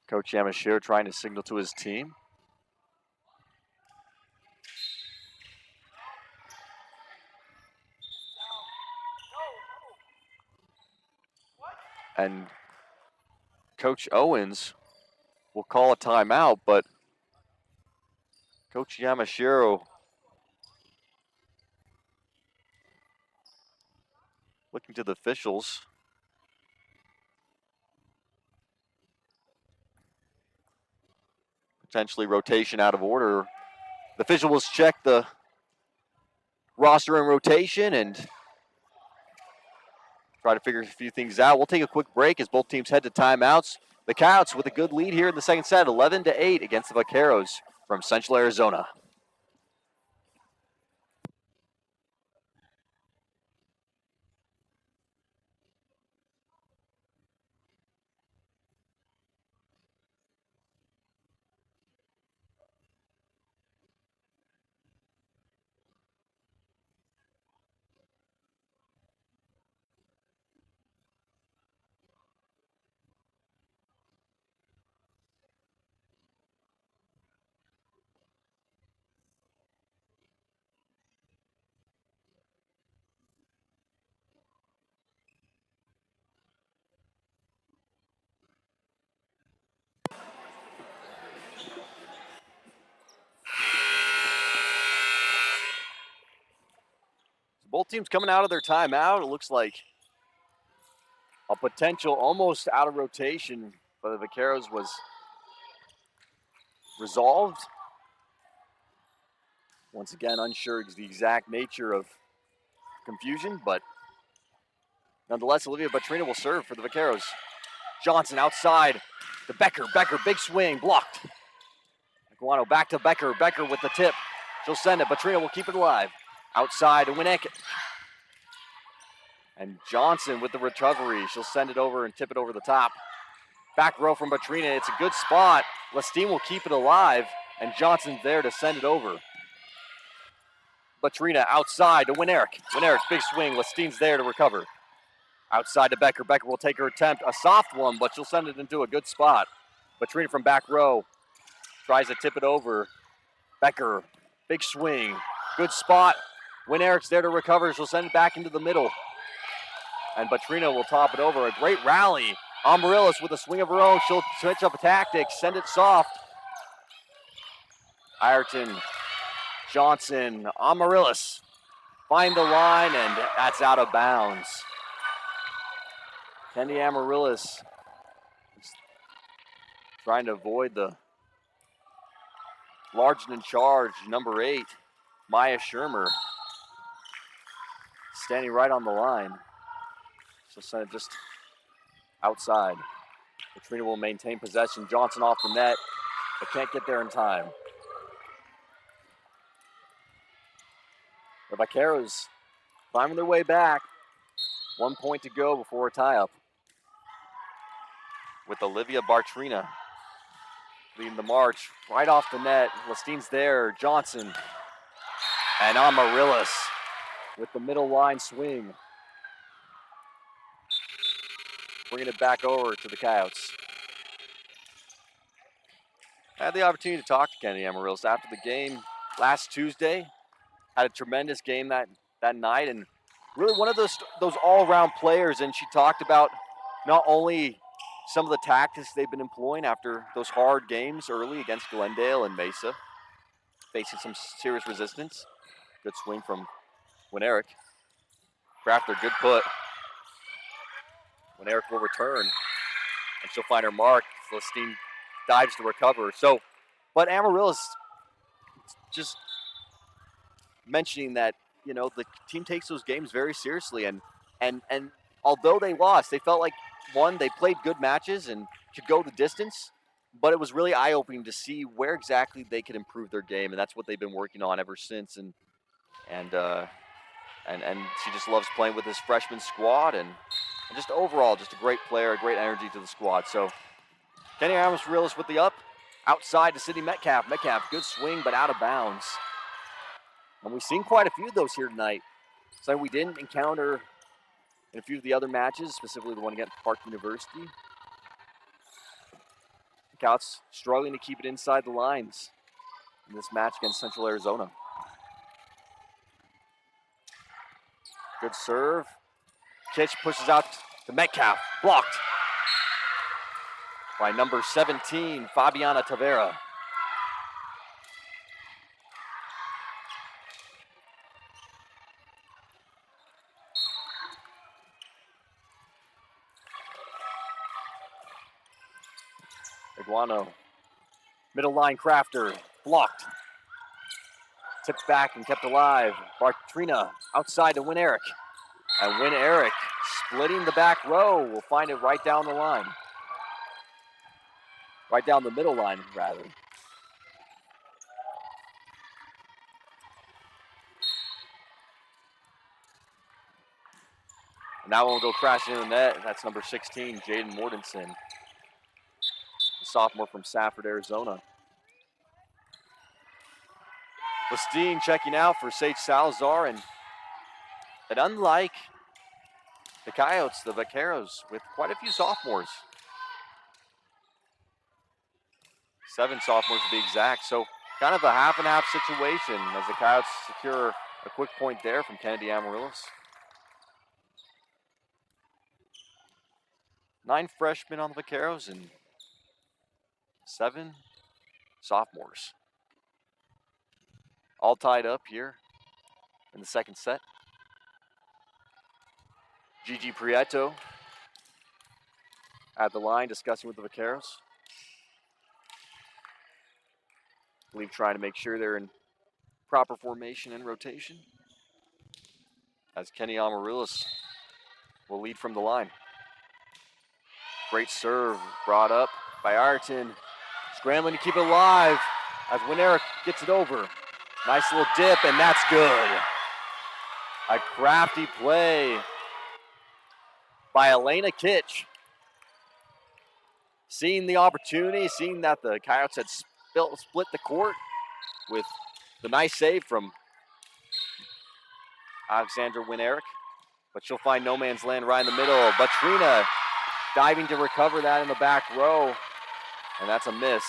Coach Yamashiro trying to signal to his team. And Coach Owens will call a timeout, but Coach Yamashiro looking to the officials. Potentially rotation out of order. The officials check the roster and rotation and try to figure a few things out. We'll take a quick break as both teams head to timeouts. The Coyotes with a good lead here in the second set, 11-8 against the Vaqueros from Central Arizona. Both teams coming out of their timeout. It looks like a potential almost out of rotation by the Vaqueros was resolved. Once again, unsure of the exact nature of confusion, but nonetheless, Olivia Batrina will serve for the Vaqueros. Johnson outside to Becker. Becker, big swing, blocked. Iguano back to Becker. Becker with the tip. She'll send it. Batrina will keep it alive. Outside to Winnick. And Johnson with the recovery. She'll send it over and tip it over the top. Back row from Batrina. It's a good spot. Lestine will keep it alive, and Johnson's there to send it over. Batrina outside to Winerick. Winerick's big swing. Lestine's there to recover. Outside to Becker. Becker will take her attempt. A soft one, but she'll send it into a good spot. Batrina from back row tries to tip it over. Becker, big swing. Good spot. Winerick's there to recover. She'll send it back into the middle. And Batrina will top it over. A great rally. Amaryllis with a swing of her own. She'll switch up a tactic, send it soft. Ireton, Johnson, Amaryllis find the line, and that's out of bounds. Kendi Amaryllis trying to avoid the large in charge, number 8, Maya Shermer, standing right on the line. She'll send it just outside. Batrina will maintain possession. Johnson off the net, but can't get there in time. The Vaqueros climbing their way back. 1 point to go before a tie-up. With Olivia Batrina leading the march right off the net. Lestine's there. Johnson and Amaryllis with the middle line swing. Bringing it back over to the Coyotes. I had the opportunity to talk to Kendi Amaryllis after the game last Tuesday. Had a tremendous game that night, and really one of those all-around players. And she talked about not only some of the tactics they've been employing after those hard games early against Glendale and Mesa, facing some serious resistance. Good swing from Winerick. Crafter, good put. Winerick will return, and she'll find her mark. Celestine dives to recover. So, but Amaryllis just mentioning that, you know, the team takes those games very seriously, and although they lost, they felt like, one, they played good matches and could go the distance, but it was really eye-opening to see where exactly they could improve their game, and that's what they've been working on ever since. And she just loves playing with this freshman squad, and just overall, just a great player, a great energy to the squad. So Kendi Amaryllis with the up, outside to Sydney Metcalf. Metcalf, good swing, but out of bounds. And we've seen quite a few of those here tonight. So we didn't encounter in a few of the other matches, specifically the one against Park University. The Coyotes struggling to keep it inside the lines in this match against Central Arizona. Good serve. Kitch pushes out to Metcalf. Blocked by number 17, Fabiana Tavera. Iguano, middle line Crafter, blocked. Tipped back and kept alive. Batrina outside to Winerick. And Winerick, splitting the back row, will find it right down the line. Right down the middle line, rather. And that one will go crashing in the net. That's number 16, Jaden Mortensen, the sophomore from Safford, Arizona. Lestine checking out for Sage Salazar, and unlike the Coyotes, the Vaqueros, with quite a few sophomores. 7 sophomores to be exact. So kind of a half and half situation as the Coyotes secure a quick point there from Kendi Amaryllis. 9 freshmen on the Vaqueros and 7 sophomores. All tied up here in the second set. Gigi Prieto at the line discussing with the Vaqueros. I believe trying to make sure they're in proper formation and rotation. As Kenny Amaryllis will lead from the line. Great serve brought up by Ireton. Scrambling to keep it alive as Winerick gets it over. Nice little dip, and that's good. A crafty play by Elena Kitch. Seeing the opportunity, seeing that the Coyotes had split the court with the nice save from Alexandra Winerick. But she'll find no man's land right in the middle. But Trina diving to recover that in the back row. And that's a miss.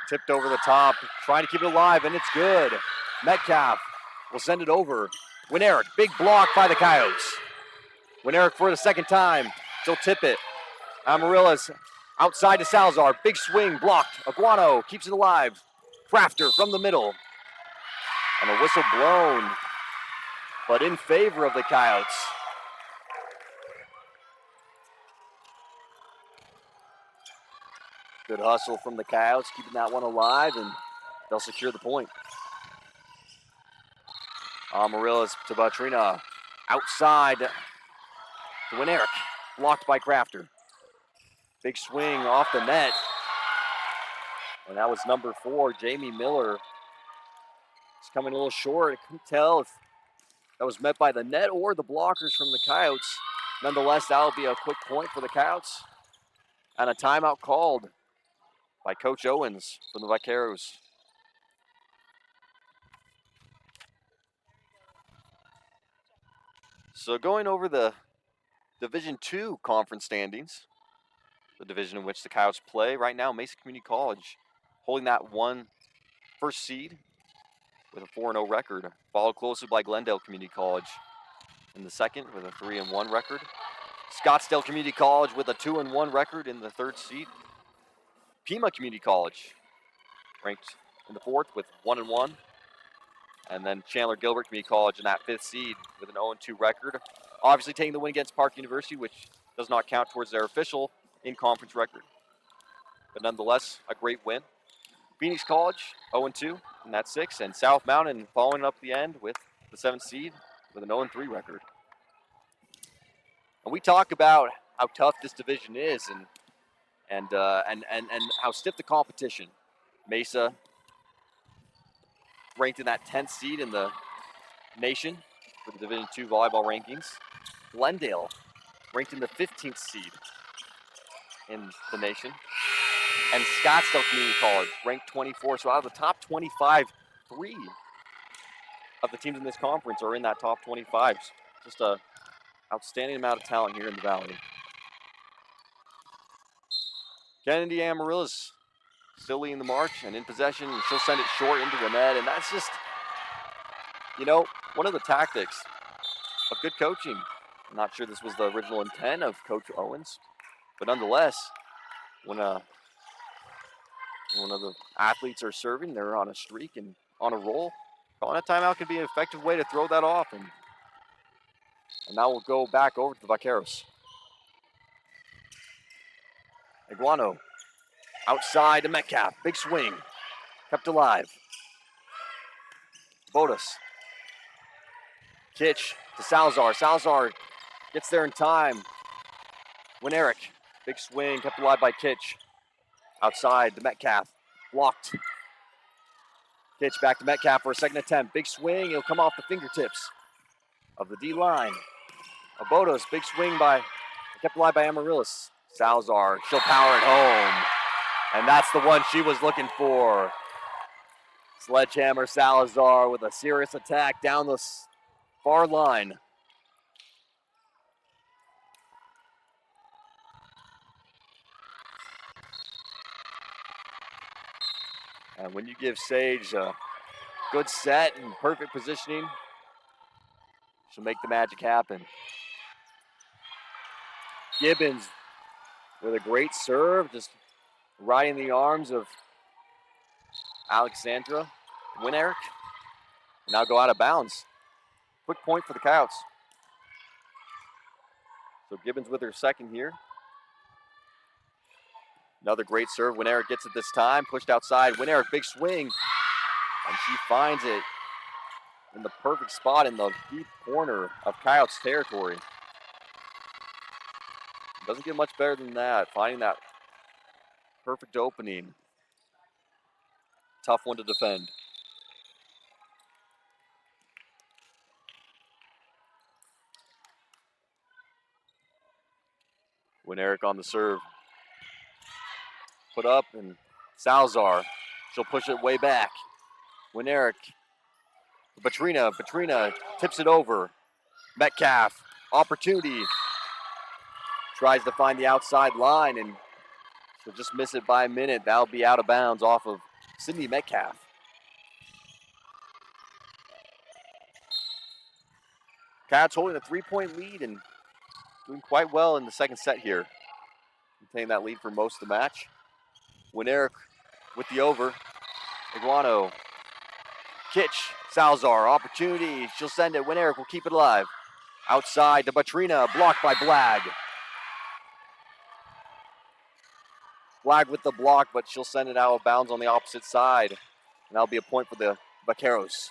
Tipped over the top, trying to keep it alive, and it's good. Metcalf will send it over. Winerick, big block by the Coyotes. Winerick for the second time. She'll tip it. Amaryllis outside to Salazar. Big swing, blocked. Aguano keeps it alive. Crafter from the middle. And a whistle blown, but in favor of the Coyotes. Good hustle from the Coyotes, keeping that one alive, and they'll secure the point. Amaryllis to Batrina. Outside to Winerick. Blocked by Crafter. Big swing off the net. And that was number 4, Jamie Miller. It's coming a little short. I couldn't tell if that was met by the net or the blockers from the Coyotes. Nonetheless, that will be a quick point for the Coyotes. And a timeout called by Coach Owens from the Vaqueros. So going over the Division II conference standings, the division in which the Coyotes play right now, Mesa Community College holding that first seed with a 4-0 record, followed closely by Glendale Community College in the second with a 3-1 record. Scottsdale Community College with a 2-1 record in the third seed. Pima Community College ranked in the fourth with 1-1. And then Chandler-Gilbert Community College in that 5th seed with an 0-2 record. Obviously taking the win against Park University, which does not count towards their official in-conference record. But nonetheless, a great win. Phoenix College, 0-2 in that 6th. And South Mountain following up the end with the 7th seed with an 0-3 record. And we talk about how tough this division is and how stiff the competition. Mesa ranked in that 10th seed in the nation for the Division II volleyball rankings. Glendale ranked in the 15th seed in the nation. And Scottsdale Community College ranked 24. So out of the top 25, 3 of the teams in this conference are in that top 25. Just a outstanding amount of talent here in the Valley. Kennedy Amaryllis still leading the march and in possession, and she'll send it short into the net. And that's just, one of the tactics of good coaching. I'm not sure this was the original intent of Coach Owens, but nonetheless, when one of the athletes are serving, they're on a streak and on a roll, calling a timeout can be an effective way to throw that off. And now we'll go back over to the Vaqueros. Iguano outside to Metcalf. Big swing. Kept alive. Bodas. Kitch to Salazar. Salazar gets there in time. Winerick. Big swing. Kept alive by Kitch. Outside to Metcalf. Blocked. Kitch back to Metcalf for a second attempt. Big swing. He'll come off the fingertips of the D line. Bodas. Big swing kept alive by Amaryllis. Salazar. She'll power it home. And that's the one she was looking for. Sledgehammer Salazar with a serious attack down the far line. And when you give Sage a good set and perfect positioning, she'll make the magic happen. Gibbons with a great serve, just riding the arms of Alexandra Winerick. Now go out of bounds. Quick point for the Coyotes. So Gibbons with her second here. Another great serve. Winerick gets it this time. Pushed outside. Winerick, big swing. And she finds it in the perfect spot in the deep corner of Coyotes territory. Doesn't get much better than that. Finding that perfect opening. Tough one to defend. Winerick on the serve. Put up, and Salazar. She'll push it way back. Winerick. Batrina tips it over. Metcalf, opportunity. Tries to find the outside line, and she'll just miss it by a minute. That'll be out of bounds off of Sydney Metcalf. Coyotes holding a 3-point lead and doing quite well in the second set here. Maintaining that lead for most of the match. Winerick with the over. Iguano. Kitch, Salazar, opportunity. She'll send it. Winerick will keep it alive. Outside to Batrina, blocked by Blagg. Blagg with the block, but she'll send it out of bounds on the opposite side. And that'll be a point for the Vaqueros.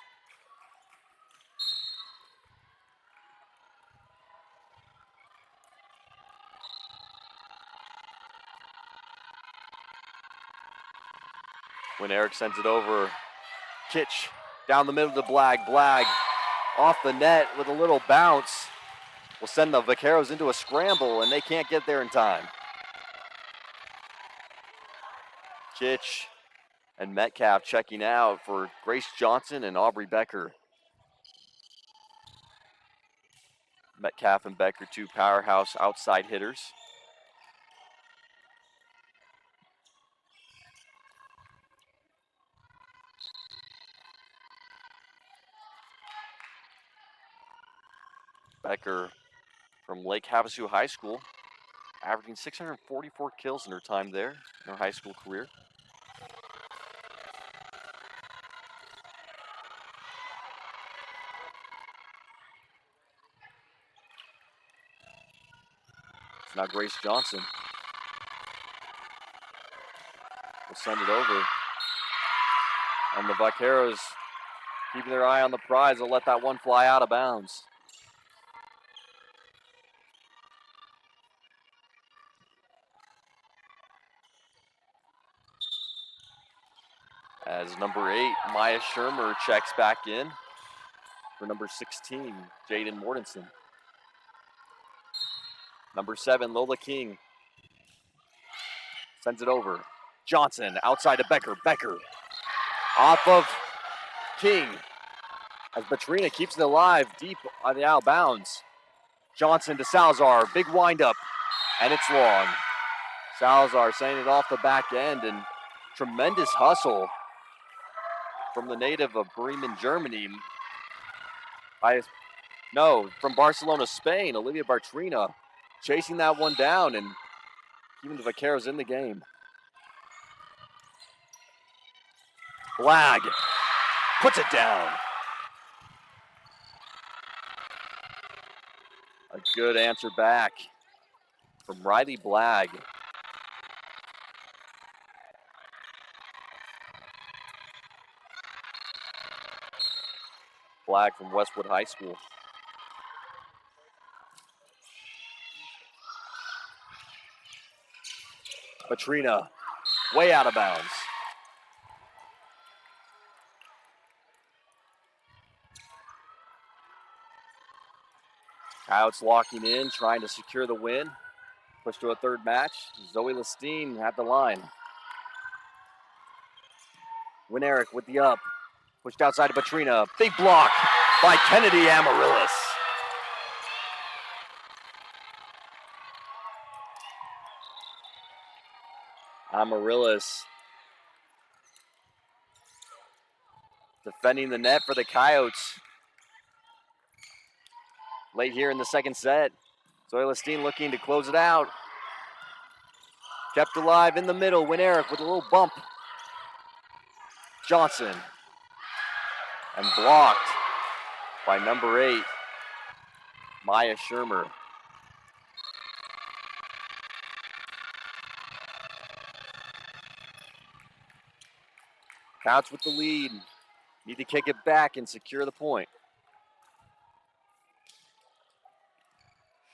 When Eric sends it over, Kitch down the middle to Blagg. Blagg off the net with a little bounce. Will send the Vaqueros into a scramble, and they can't get there in time. Kitch and Metcalf checking out for Grace Johnson and Aubrey Becker. Metcalf and Becker, two powerhouse outside hitters. Becker from Lake Havasu High School, averaging 644 kills in her time there in her high school career. It's now Grace Johnson. Will send it over. And the Vaqueros keeping their eye on the prize. They'll let that one fly out of bounds. As number 8, Maya Shermer checks back in for number 16, Jaden Mortensen. Number 7, Lola King sends it over. Johnson outside to Becker. Becker off of King as Batrina keeps it alive deep on the out of bounds. Johnson to Salazar, big windup, and it's long. Salazar sending it off the back end, and tremendous hustle from the native of Bremen, Germany. From Barcelona, Spain, Olivia Bartrina chasing that one down and keeping the Vaqueros in the game. Blagg puts it down. A good answer back from Riley Blagg. Blagg from Westwood High School. Batrina way out of bounds. Coyotes locking in, trying to secure the win. Push to a third match. Zoe Lestine at the line. Winerick with the up. Pushed outside to Batrina. Big block by Kennedy Amaryllis. Amaryllis defending the net for the Coyotes. Late here in the second set. Zoe Lestine looking to close it out. Kept alive in the middle. Win-Eric with a little bump. Johnson. And blocked by number 8, Maya Shermer. Counts with the lead. Need to kick it back and secure the point.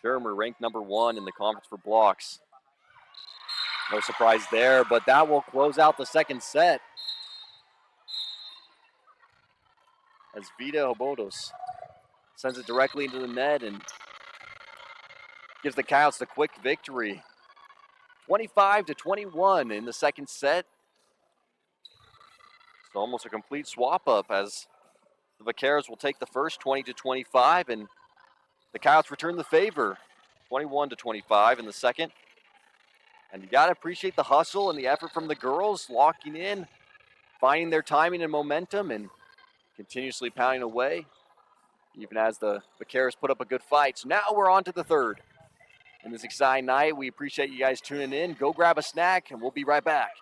Shermer ranked number 1 in the conference for blocks. No surprise there, but that will close out the second set. As Vida Hobotos sends it directly into the net and gives the Coyotes the quick victory. 25-21 in the second set. It's almost a complete swap up as the Vaqueros will take the first 20-25 and the Coyotes return the favor 21-25 in the second. And you got to appreciate the hustle and the effort from the girls, locking in, finding their timing and momentum, and continuously pounding away, even as the Vaqueros put up a good fight. So now we're on to the third. In this exciting night, we appreciate you guys tuning in. Go grab a snack, and we'll be right back.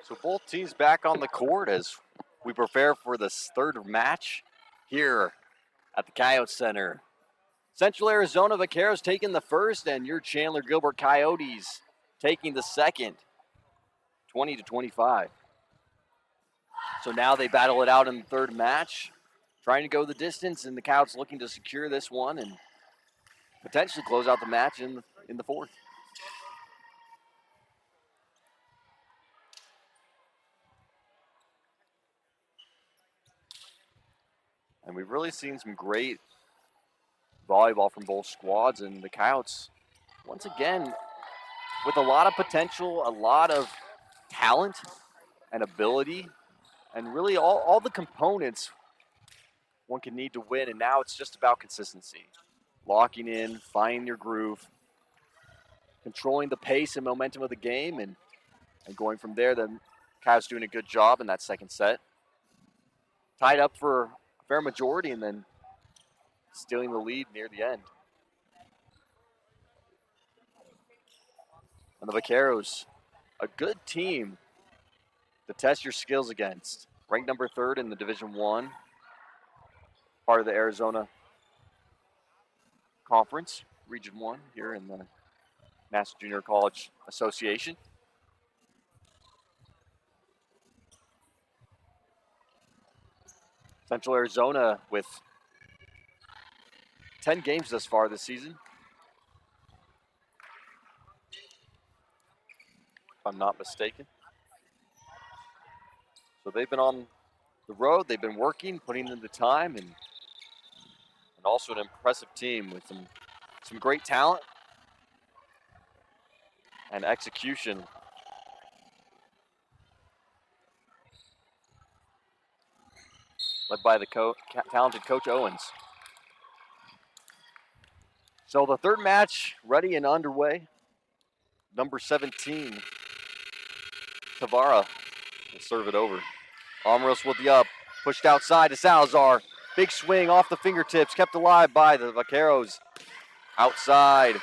So both teams back on the court as we prepare for this third match here at the Coyote Center. Central Arizona Vaqueros taking the first, and your Chandler-Gilbert Coyotes taking the second, 20-25. So now they battle it out in the third match, trying to go the distance, and the Coyotes looking to secure this one and potentially close out the match in the fourth. And we've really seen some great volleyball from both squads, and the Coyotes, once again, with a lot of potential, a lot of talent, and ability, and really all the components one can need to win, and now it's just about consistency. Locking in, finding your groove, controlling the pace and momentum of the game, and going from there. The Cavs doing a good job in that second set. Tied up for a fair majority and then stealing the lead near the end. And the Vaqueros, a good team to test your skills against. Ranked number 3rd in the Division I, part of the Arizona Conference, Region 1 here in the National Junior College Association. Central Arizona with 10 games thus far this season, if I'm not mistaken. So they've been on the road, they've been working, putting in the time, and also an impressive team with some great talent and execution. Led by the talented Coach Owens. So the third match ready and underway. Number 17, Tavara will serve it over. Amaros with the up, pushed outside to Salazar. Big swing off the fingertips, kept alive by the Vaqueros. Outside,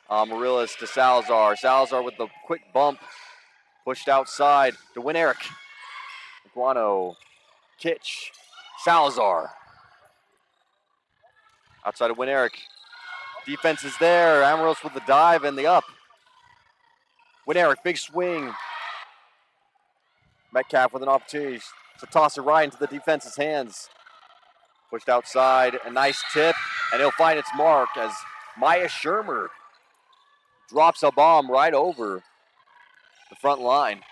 Amarillas to Salazar. Salazar with the quick bump, pushed outside to win Eric. Iguano, Kitch, Salazar. Outside of Win Eric. Defense is there. Amaros with the dive and the up. Win Eric, big swing. Metcalf with an opportunity to toss it right into the defense's hands. Pushed outside, a nice tip, and he'll find its mark as Maya Shermer drops a bomb right over the front line.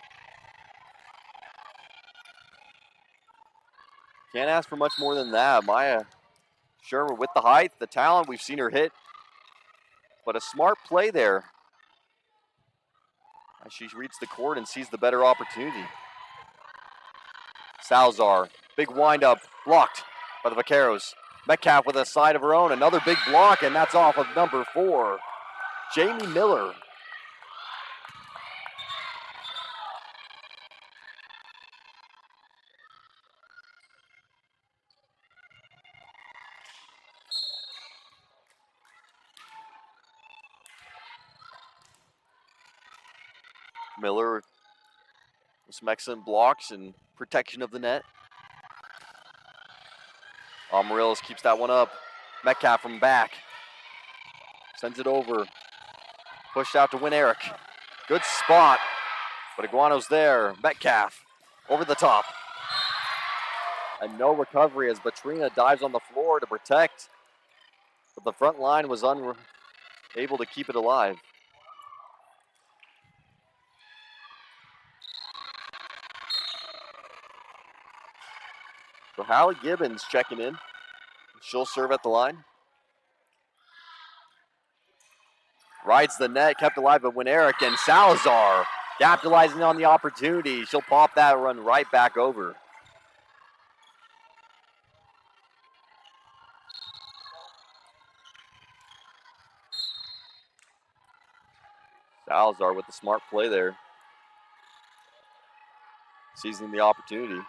Can't ask for much more than that. Maya Shermer with the height, the talent, we've seen her hit, but a smart play there as she reads the court and sees the better opportunity. Salazar, big windup, blocked by the Vaqueros. Metcalf with a side of her own, another big block, and that's off of number 4, Jamie Miller. Miller with some excellent blocks and protection of the net. Amarillas keeps that one up. Metcalf from back. Sends it over. Pushed out to Win Eric. Good spot, but Iguano's there. Metcalf over the top. And no recovery as Batrina dives on the floor to protect. But the front line was unable to keep it alive. So Hallie Gibbons checking in. She'll serve at the line. Rides the net, kept alive by Win Eric, and Salazar capitalizing on the opportunity. She'll pop that run right back over. Salazar with the smart play there. Seizing the opportunity.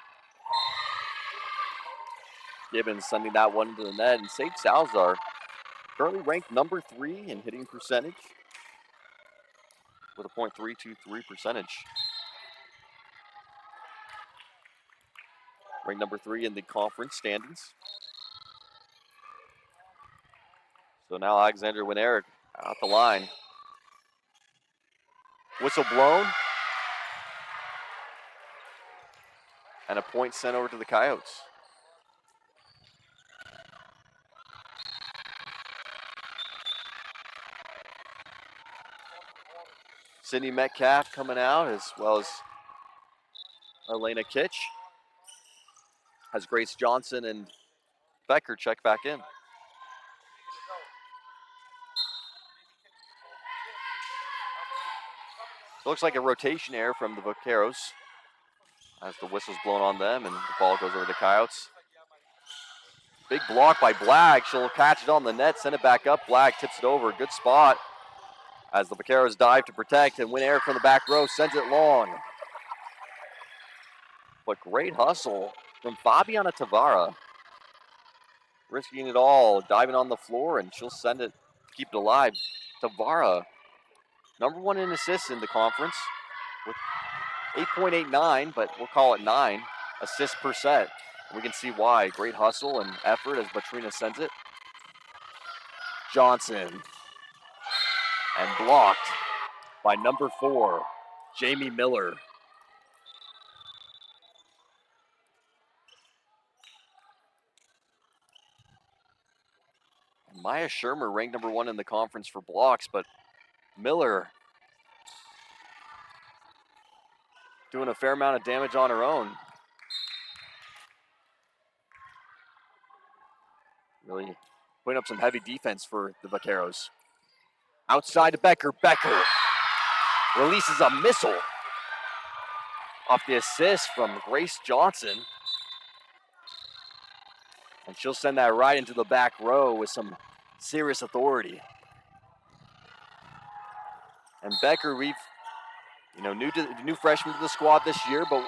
Gibbons sending that one into the net, and Sage Salazar, currently ranked number 3 in hitting percentage with a .323 percentage. Ranked number 3 in the conference standings. So now Alexander Win Eric out the line. Whistle blown. And a point sent over to the Coyotes. Sydney Metcalf coming out, as well as Elena Kitch. Has Grace Johnson and Becker check back in. So it looks like a rotation error from the Vaqueros as the whistle's blown on them and the ball goes over to Coyotes. Big block by Blagg. She'll catch it on the net, send it back up. Blagg tips it over. Good spot as the Vaqueros dive to protect, and Win Eric from the back row sends it long. But great hustle from Fabiana Tavara. Risking it all, diving on the floor, and she'll send it, keep it alive. Tavara, #1 in assists in the conference with 8.89, but we'll call it 9 assists per set. We can see why. Great hustle and effort as Batrina sends it. Johnson. And blocked by #4, Jamie Miller. Maya Shermer ranked #1 in the conference for blocks, but Miller doing a fair amount of damage on her own. Really putting up some heavy defense for the Vaqueros. Outside to Becker. Becker releases a missile off the assist from Grace Johnson. And she'll send that right into the back row with some serious authority. And Becker, we've, new freshman to the squad this year, but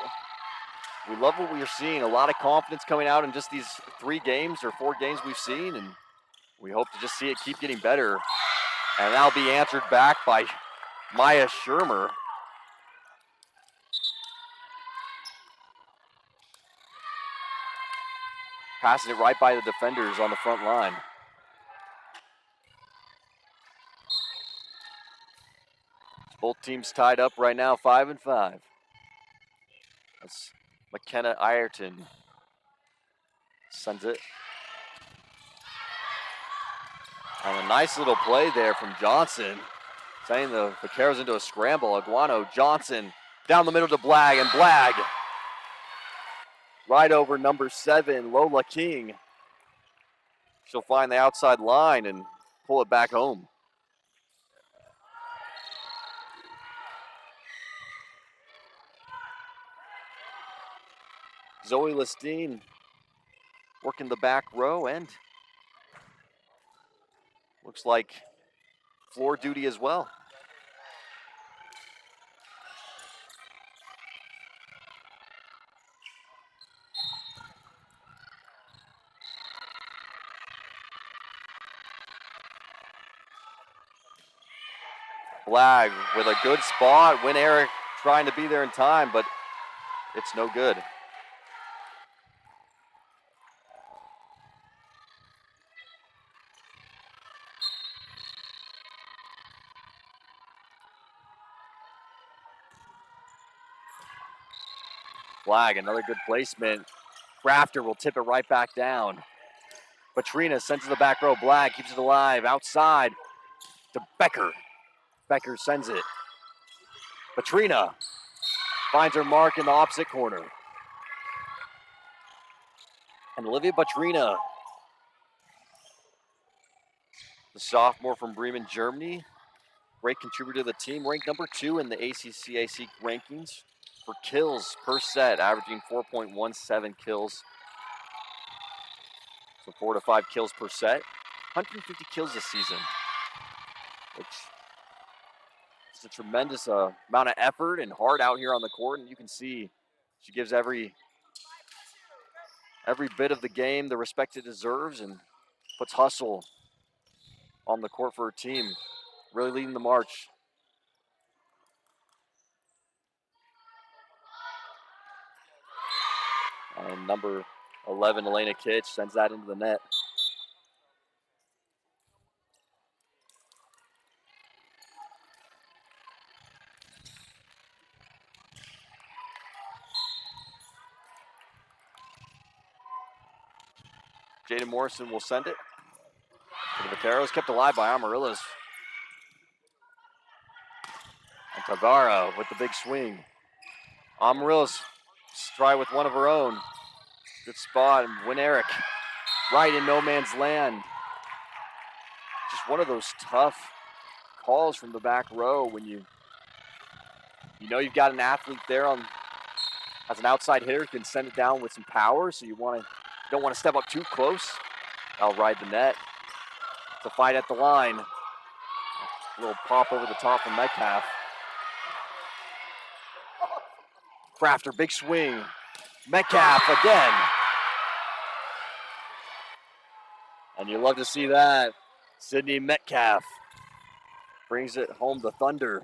we love what we're seeing. A lot of confidence coming out in just these 3 games or 4 games we've seen, and we hope to just see it keep getting better. And that'll be answered back by Maya Shermer. Passing it right by the defenders on the front line. Both teams tied up right now, 5-5. That's McKenna Ireton sends it. And a nice little play there from Johnson, sending the Vaqueros into a scramble. Aguano Johnson down the middle to Blagg, and Blagg right over #7, Lola King. She'll find the outside line and pull it back home. Zoe Listine working the back row, and looks like floor duty as well. Blagg with a good spot. Win Eric trying to be there in time, but it's no good. Blagg, another good placement. Crafter will tip it right back down. Batrina sends it to the back row. Blagg keeps it alive. Outside to Becker. Becker sends it. Batrina finds her mark in the opposite corner. And Olivia Batrina, the sophomore from Bremen, Germany, great contributor to the team, ranked #2 in the ACCAC rankings for kills per set, averaging 4.17 kills. So 4 to 5 kills per set. 150 kills this season, which is a tremendous amount of effort and heart out here on the court. And you can see she gives every bit of the game the respect it deserves and puts hustle on the court for her team, really leading the march. And #11, Elena Kitch, sends that into the net. Jaden Morrison will send it to the Vaqueros, kept alive by Amarillas. And Tavara with the big swing. Amarillas try with one of her own. Good spot, and Win Eric right in no man's land. Just one of those tough calls from the back row when you You know you've got an athlete there as an outside hitter, can send it down with some power, so you don't want to step up too close. I'll ride the net. It's a fight at the line. A little pop over the top from Metcalf. Crafter, big swing. Metcalf again. And you love to see that. Sidney Metcalf brings it home to Thunder.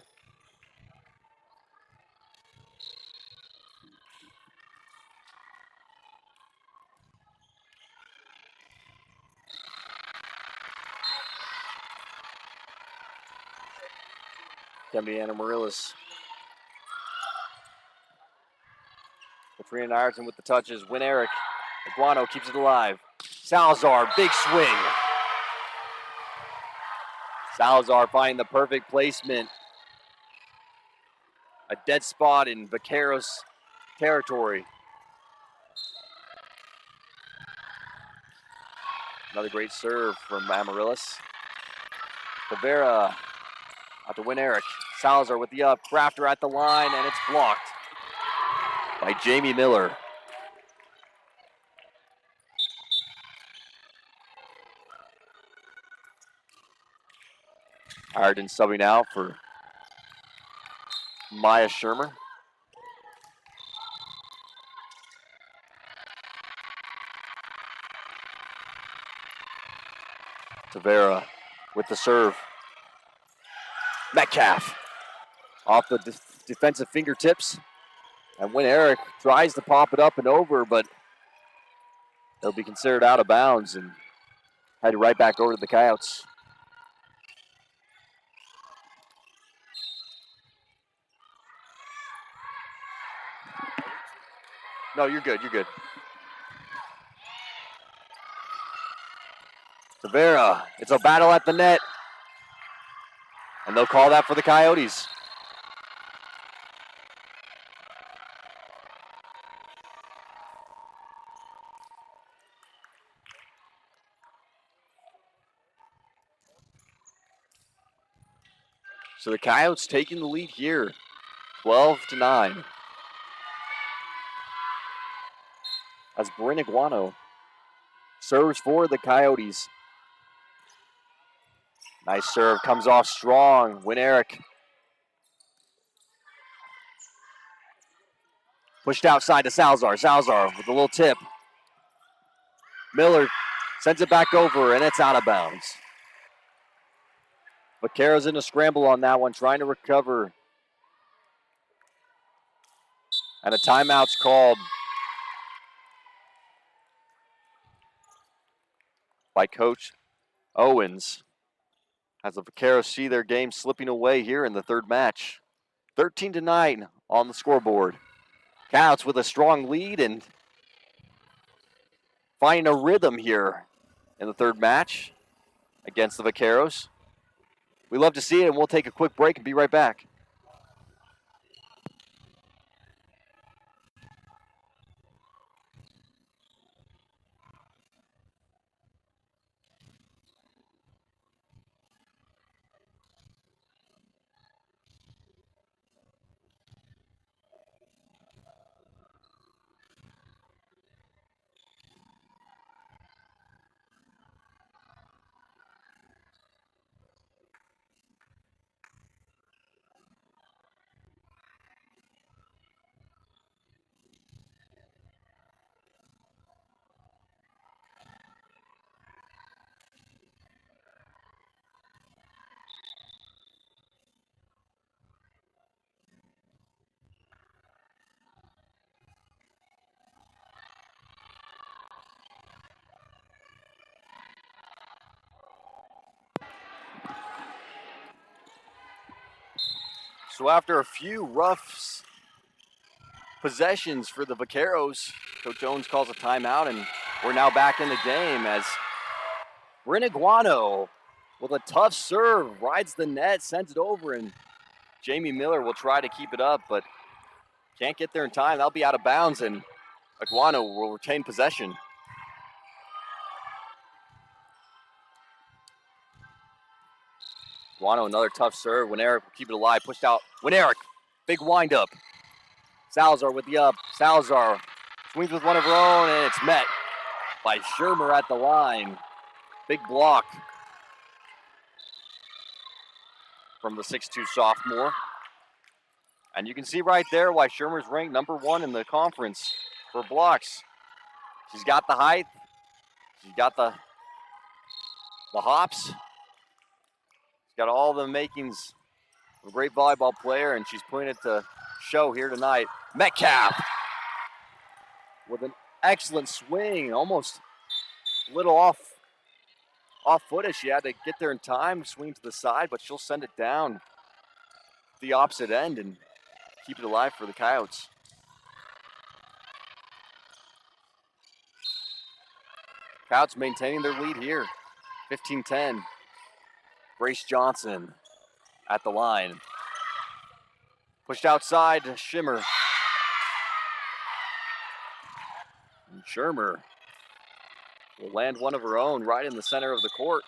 Kemby Amaryllis. Katrina Ireton with the touches. Win Eric. Iguano keeps it alive. Salazar, big swing. Salazar finding the perfect placement. A dead spot in Vaqueros territory. Another great serve from Amaryllis. Tavera out to Win Eric. Salazar with the up. Crafter at the line, and it's blocked by Jamie Miller. Ireton subbing out for Maya Shermer. Tavera with the serve. Metcalf off the defensive fingertips. And when Eric tries to pop it up and over, but it'll be considered out of bounds and headed right back over to the Coyotes. No, you're good, you're good. Tavera, it's a battle at the net. And they'll call that for the Coyotes. So the Coyotes taking the lead here, 12-9. As Bryn Iguano serves for the Coyotes. Nice serve, comes off strong. Win Eric. Pushed outside to Salazar. Salazar with a little tip. Miller sends it back over, and it's out of bounds. Vaqueros in a scramble on that one, trying to recover. And a timeout's called by Coach Owens as the Vaqueros see their game slipping away here in the third match. 13-9 on the scoreboard. Coyotes with a strong lead and finding a rhythm here in the third match against the Vaqueros. We love to see it, and we'll take a quick break and be right back. So after a few rough possessions for the Vaqueros, Coach Jones calls a timeout, and we're now back in the game as Bryn Iguano with a tough serve rides the net, sends it over, and Jamie Miller will try to keep it up, but can't get there in time. That'll be out of bounds, and Iguano will retain possession. Iguano, another tough serve. When Eric will keep it alive, pushed out. When Eric, Big windup. Salazar with the up. Salazar swings with one of her own, and it's met by Shermer at the line. Big block from the 6'2 sophomore. And you can see right there why Shermer's ranked number 1 in the conference for blocks. She's got the height. She's got the hops. She's got all the makings of a great volleyball player, and she's putting it to show here tonight. Metcalf with an excellent swing, almost a little off footage. She had to get there in time, swing to the side, but she'll send it down the opposite end and keep it alive for the Coyotes. Coyotes maintaining their lead here, 15-10. Grace Johnson at the line. Pushed outside to Shimmer. And Shermer will land one of her own right in the center of the court.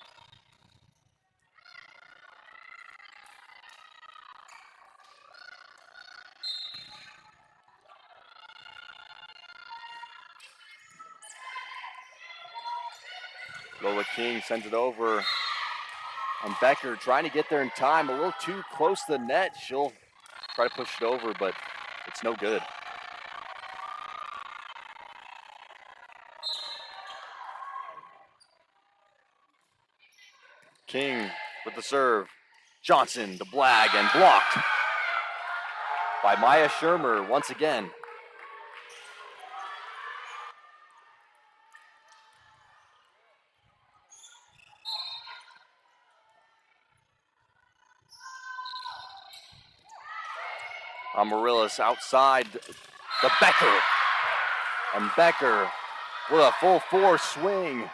Lola King sends it over. And Becker trying to get there in time, a little too close to the net. She'll try to push it over, but it's no good. King with the serve. Johnson, the blag, and blocked by Maya Shermer once again. Amaryllis outside the Becker. And Becker with a full force swing.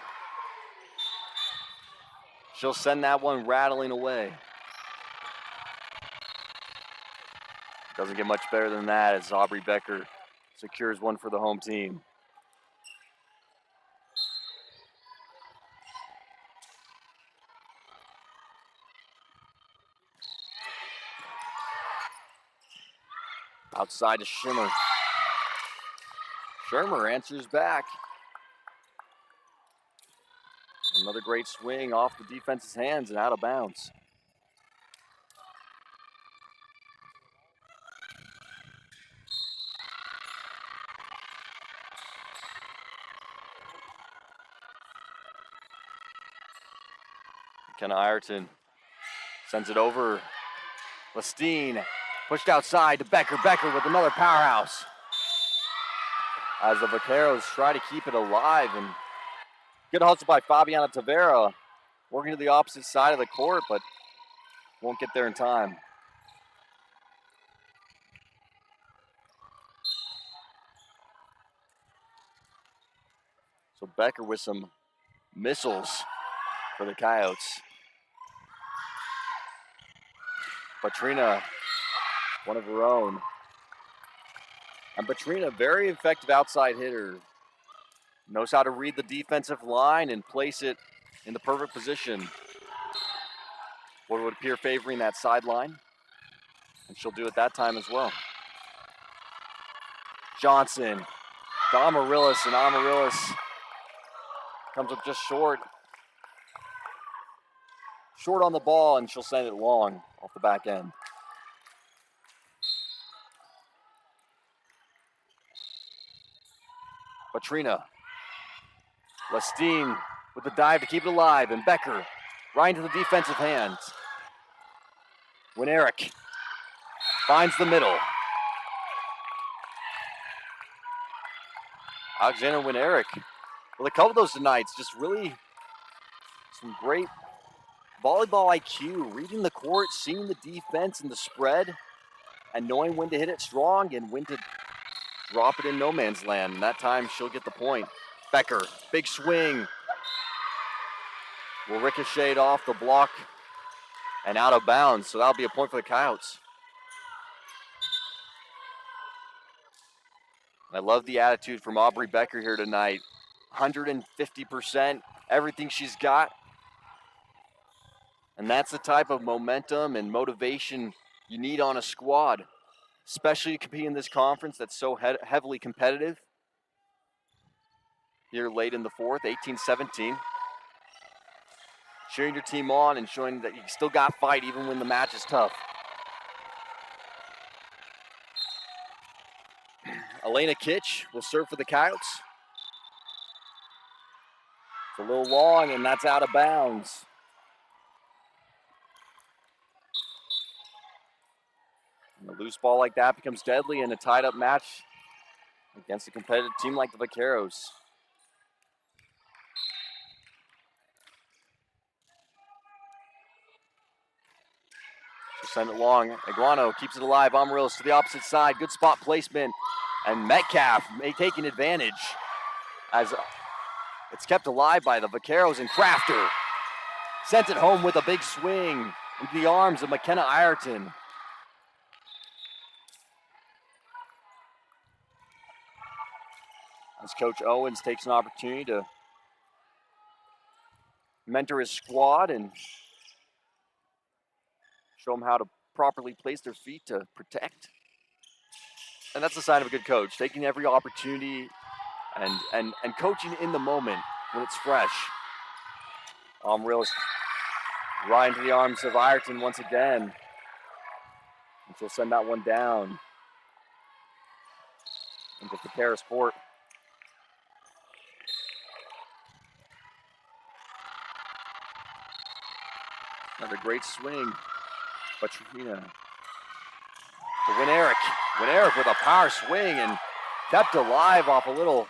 She'll send that one rattling away. Doesn't get much better than that as Aubrey Becker secures one for the home team. Outside to Shimmer. Shermer answers back. Another great swing off the defense's hands and out of bounds. McKenna Ireton sends it over. Lestine pushed outside to Becker. Becker with another powerhouse. As the Vaqueros try to keep it alive, and good hustle by Fabiana Tavera, working to the opposite side of the court, but won't get there in time. So Becker with some missiles for the Coyotes. Patrina, one of her own. And Patrina, very effective outside hitter. Knows how to read the defensive line and place it in the perfect position. What would appear favoring that sideline. And she'll do it that time as well. Johnson to Amaryllis, and Amaryllis comes up just short. Short on the ball, and she'll send it long off the back end. Patrina. Lestine with the dive to keep it alive, and Becker right into the defensive hands. When Eric finds the middle. Alexander Winerick with a couple of those tonights, just really some great volleyball IQ, reading the court, seeing the defense and the spread, and knowing when to hit it strong and when to drop it in no man's land. And that time she'll get the point. Becker, big swing. Will ricochet off the block and out of bounds, so that'll be a point for the Coyotes. I love the attitude from Aubrey Becker here tonight. 150%, everything she's got. And that's the type of momentum and motivation you need on a squad. especially competing in this conference that's so heavily competitive. Here late in the fourth, 18-17. Cheering your team on and showing that you still got fight even when the match is tough. Elena Kitch will serve for the Coyotes. It's a little long, and that's out of bounds. And a loose ball like that becomes deadly in a tied-up match against a competitive team like the Vaqueros. She'll send it long. Iguano keeps it alive. Amarillos to the opposite side. Good spot placement. And Metcalf taking advantage as it's kept alive by the Vaqueros, and Crafter sent it home with a big swing into the arms of McKenna Ireton. As Coach Owens takes an opportunity to mentor his squad and show them how to properly place their feet to protect. And that's a sign of a good coach, taking every opportunity and coaching in the moment when it's fresh. Amarillos right into the arms of Ireton once again. And she'll send that one down into Vaqueros Sport. Another great swing, but Trina to Winerick. Winerick with a power swing and kept alive off a little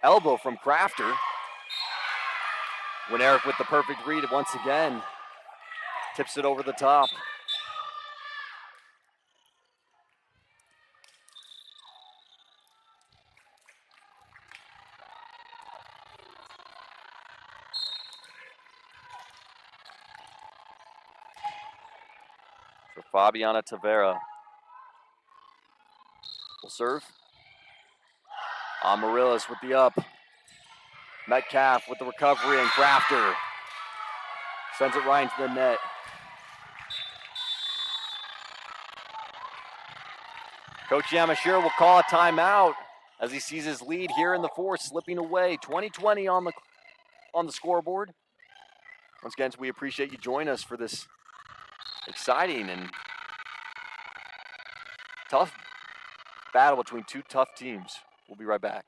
elbow from Crafter. Winerick with the perfect read once again. Tips it over the top. So Fabiana Tavera will serve. Amarillos with the up. Metcalf with the recovery, and Crafter sends it right into the net. Coach Yamashiro will call a timeout as he sees his lead here in the fourth slipping away. 20-20 on the scoreboard. Once again, we appreciate you joining us for this exciting and tough battle between two tough teams. We'll be right back.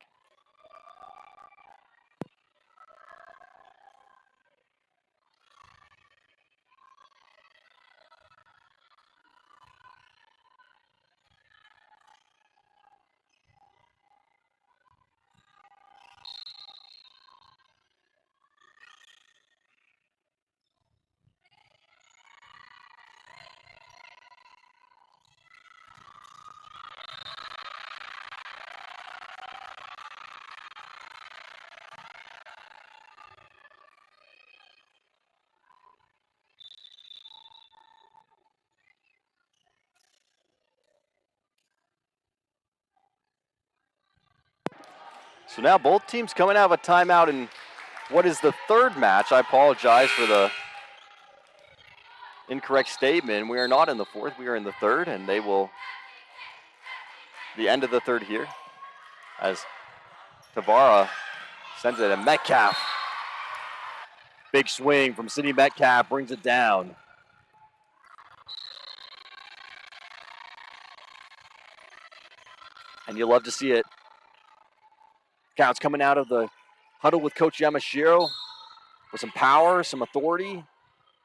So now both teams coming out of a timeout in what is the third match. I apologize for the incorrect statement. We are not in the fourth, we are in the third, and they will, the end of the third here, as Tavara sends it, and Metcalf. Big swing from Sydney Metcalf, brings it down. And you love to see it. Coyotes coming out of the huddle with Coach Yamashiro with some power, some authority,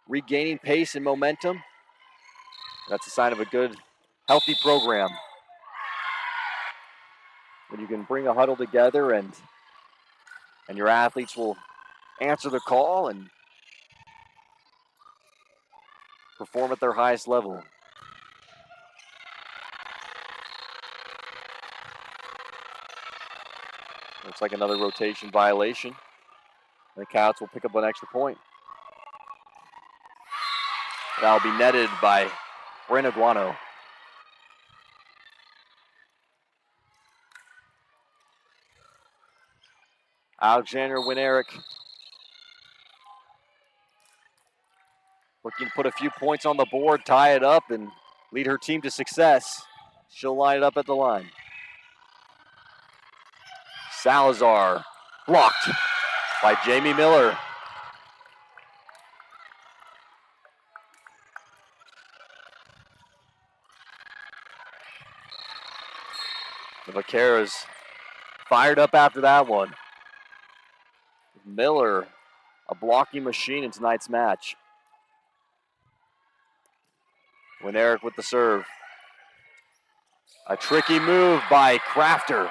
regaining pace and momentum. That's a sign of a good, healthy program. When you can bring a huddle together and your athletes will answer the call and perform at their highest level. Looks like another rotation violation. The Coyotes will pick up an extra point. That'll be netted by Brenna Guano. Alexander Winerick looking to put a few points on the board, tie it up, and lead her team to success. She'll line it up at the line. Salazar blocked by Jamie Miller. The Vaqueros fired up after that one. Miller, a blocking machine in tonight's match. Eric with the serve. A tricky move by Crafter.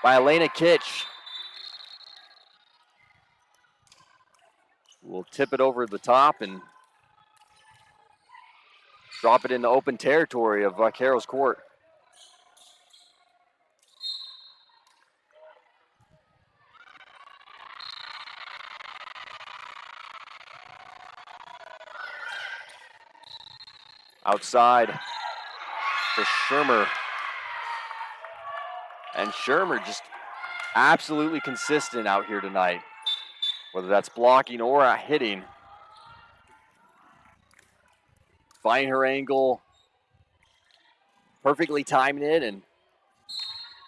By Elena Kitch. We'll tip it over the top and drop it into open territory of Vaqueros court. Outside to Shermer. And Shermer just absolutely consistent out here tonight, whether that's blocking or hitting. Finding her angle, perfectly timing it, and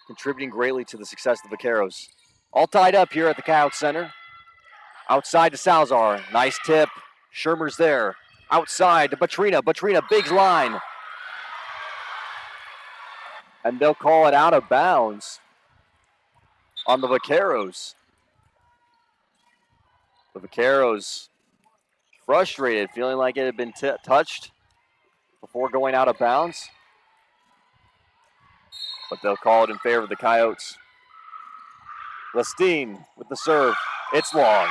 contributing greatly to the success of the Vaqueros. All tied up here at the Coyote Center. Outside to Salazar. Nice tip. Shermer's there. Outside to Batrina. Batrina, big line. And they'll call it out of bounds on the Vaqueros. The Vaqueros frustrated, feeling like it had been touched before going out of bounds. But they'll call it in favor of the Coyotes. Lestine with the serve. It's long.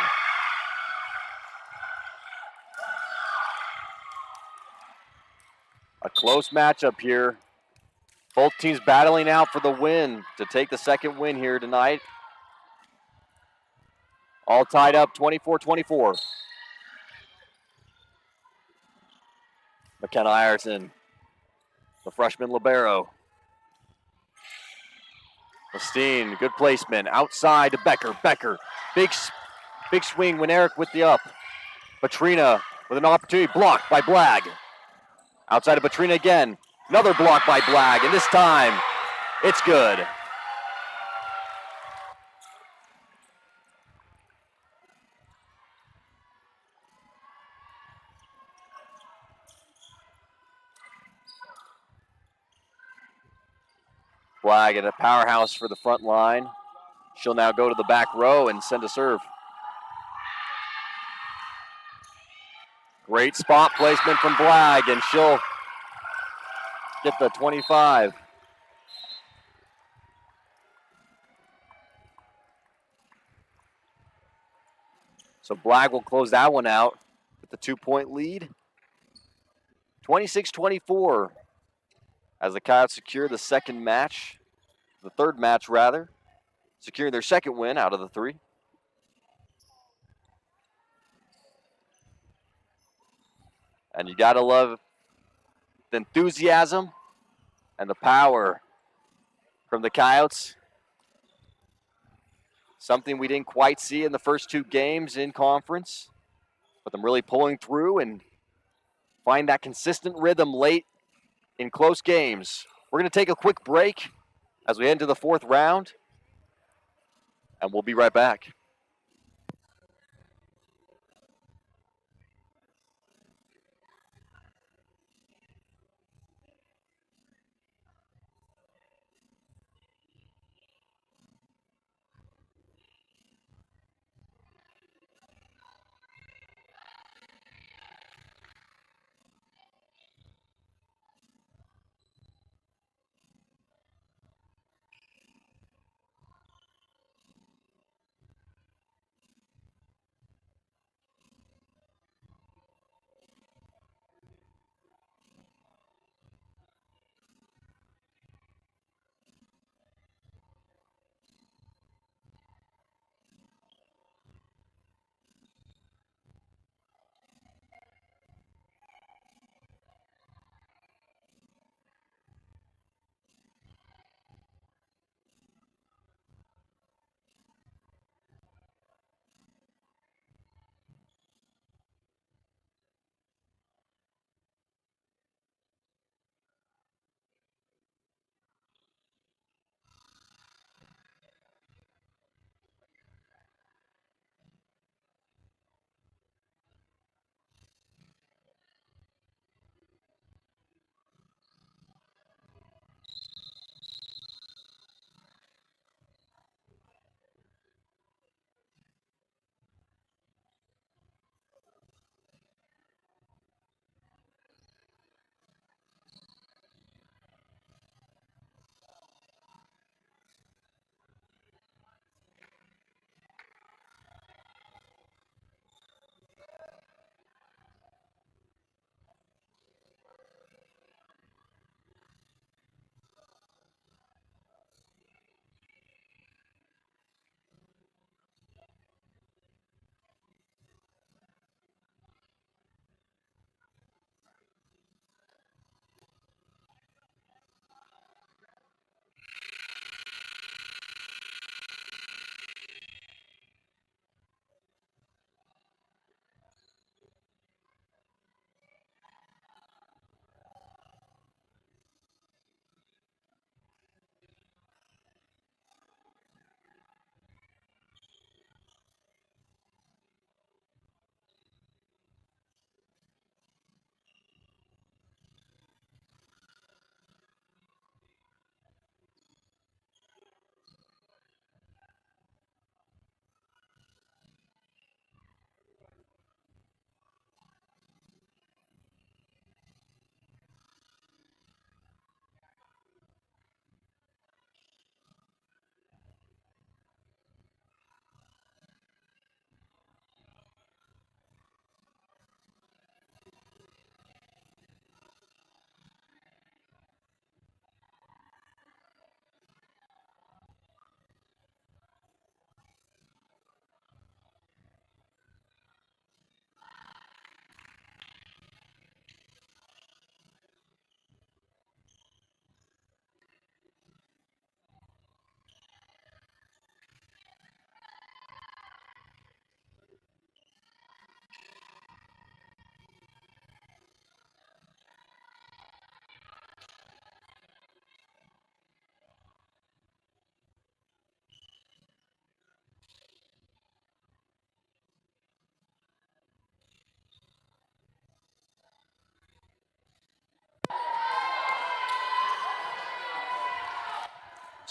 A close matchup here. Both teams battling out for the win to take the second win here tonight. All tied up 24-24. McKenna Ireton, the freshman libero. Lestine, good placement. Outside to Becker. Becker, big swing when Eric with the up. Batrina with an opportunity, blocked by Blagg. Outside of Batrina again. Another block by Blagg, and this time, it's good. Blagg at a powerhouse for the front line. She'll now go to the back row and send a serve. Great spot placement from Blagg, and she'll get the 25. So Blagg will close that one out with the 2-point lead. 26-24 as the Coyotes secure the third match rather, securing their second win out of the 3. And you gotta love the enthusiasm and the power from the Coyotes. Something we didn't quite see in the first 2 games in conference, but them really pulling through and find that consistent rhythm late in close games. We're gonna take a quick break as we head into the 4th round, and we'll be right back.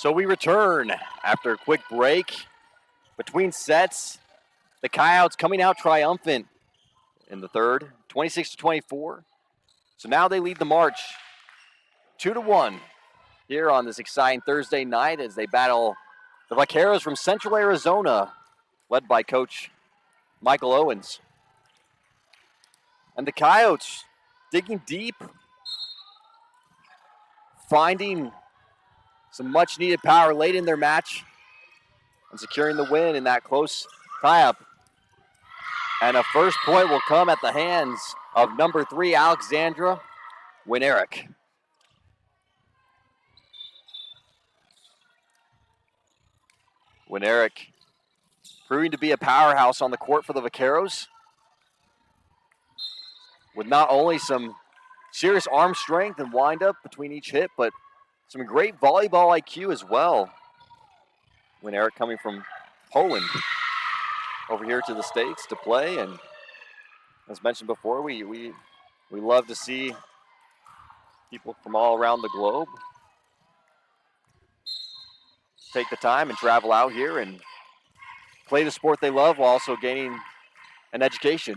So we return after a quick break. Between sets, the Coyotes coming out triumphant in the third, 26-24. So now they lead the march 2-1 here on this exciting Thursday night as they battle the Vaqueros from Central Arizona, led by Coach Michael Owens. And the Coyotes digging deep, finding some much-needed power late in their match and securing the win in that close tie-up. And a first point will come at the hands of number 3, Alexandra Winerick. Winerick proving to be a powerhouse on the court for the Vaqueros, with not only some serious arm strength and wind-up between each hit, but some great volleyball IQ as well. Winerick coming from Poland over here to the States to play, and as mentioned before, we love to see people from all around the globe take the time and travel out here and play the sport they love while also gaining an education.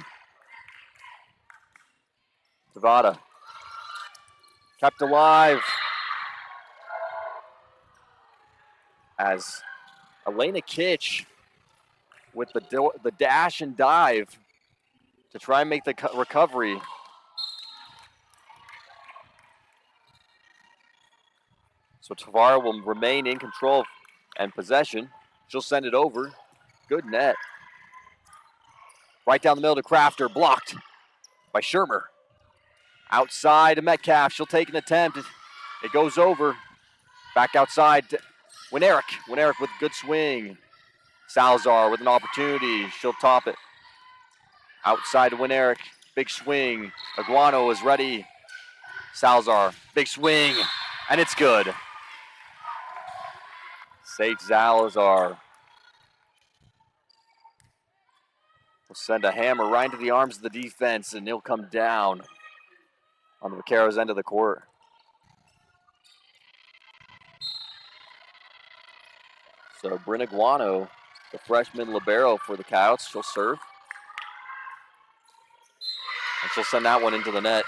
Zavada kept alive as Elena Kitch with the dash and dive to try and make the recovery. So Tavara will remain in control and possession. She'll send it over. Good net. Right down the middle to Crafter, blocked by Shermer. Outside to Metcalf, she'll take an attempt. It goes over. Back outside to Winerick. Winerick with a good swing. Salazar with an opportunity. She'll top it. Outside to Winerick. Big swing. Aguano is ready. Salazar, big swing, and it's good. Sage Salazar will send a hammer right into the arms of the defense, and he'll come down on the Vaqueros' end of the court. So Bryn Aguano, the freshman libero for the Coyotes, she'll serve. And she'll send that one into the net.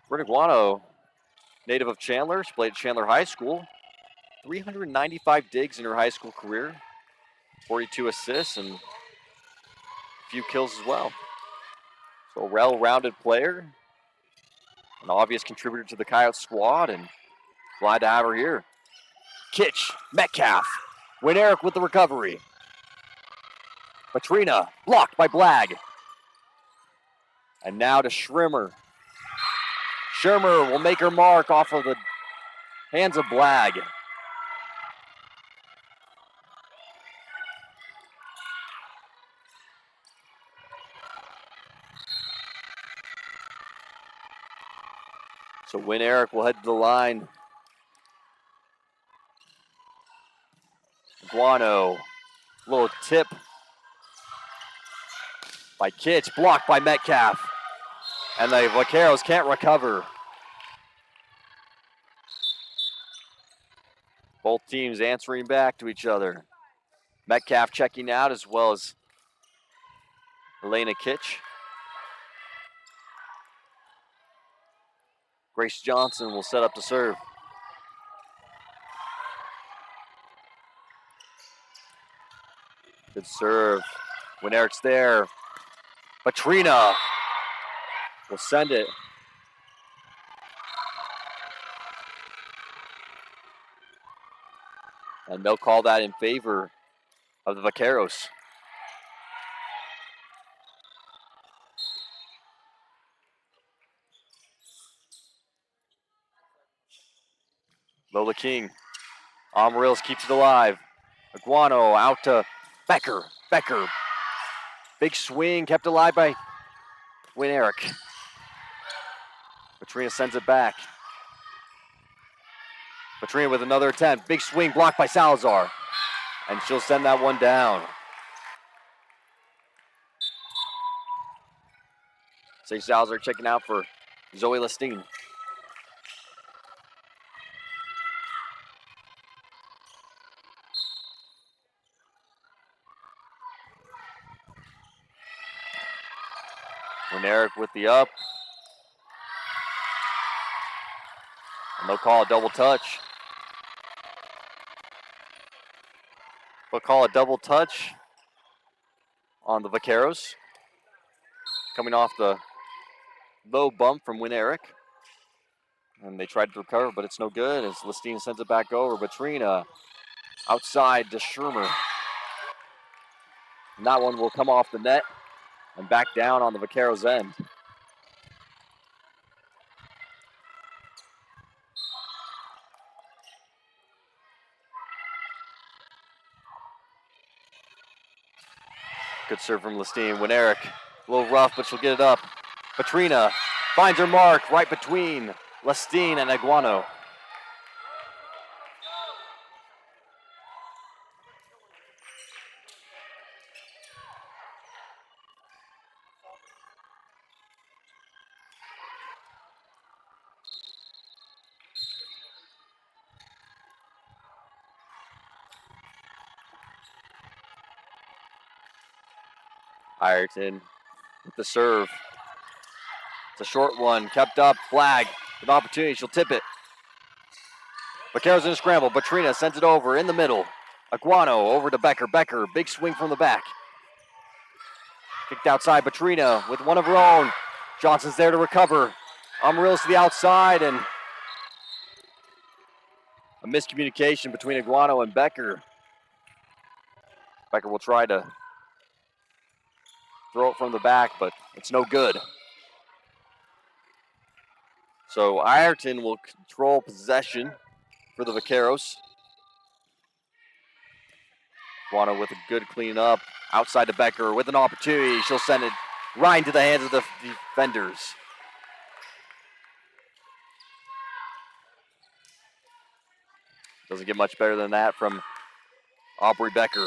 Bryn Aguano, native of Chandler. She played at Chandler High School. 395 digs in her high school career. 42 assists and a few kills as well. So a well-rounded player. An obvious contributor to the Coyotes squad, and glad to have her here. Kitch, Metcalf, Winerick with the recovery. Patrina, blocked by Blagg. And now to Schrimmer. Schirmer will make her mark off of the hands of Blagg. So Winerick will head to the line. Guano, little tip by Kitch, blocked by Metcalf. And the Vaqueros can't recover. Both teams answering back to each other. Metcalf checking out as well as Elena Kitch. Grace Johnson will set up to serve. Good serve. When Eric's there, Patrina will send it. And they'll call that in favor of the Vaqueros. Lola King. Amarillos keeps it alive. Aguano out to Becker. Becker. Big swing kept alive by Winerick. Patrina sends it back. Patrina with another attempt. Big swing blocked by Salazar. And she'll send that one down. Sage Salazar checking out for Zoe Lestine. Eric with the up. And they'll call a double touch. They'll call a double touch on the Vaqueros. Coming off the low bump from Eric. And they tried to recover, but it's no good as Lestine sends it back over. Batrina outside to Shermer. And that one will come off the net and back down on the Vaqueros' end. Good serve from Lestine. Eric, a little rough, but she'll get it up. Batrina finds her mark right between Lestine and Aguano. Ireton with the serve. It's a short one, kept up, flag, with opportunity, she'll tip it. Vaqueros in a scramble, Batrina sends it over in the middle. Aguano over to Becker, big swing from the back. Kicked outside, Batrina with one of her own. Johnson's there to recover. Amarillo's to the outside, and a miscommunication between Aguano and Becker. Becker will try to throw it from the back, but it's no good. So Ireton will control possession for the Vaqueros. Aguano with a good cleanup. Outside to Becker with an opportunity. She'll send it right into the hands of the defenders. Doesn't get much better than that from Aubrey Becker.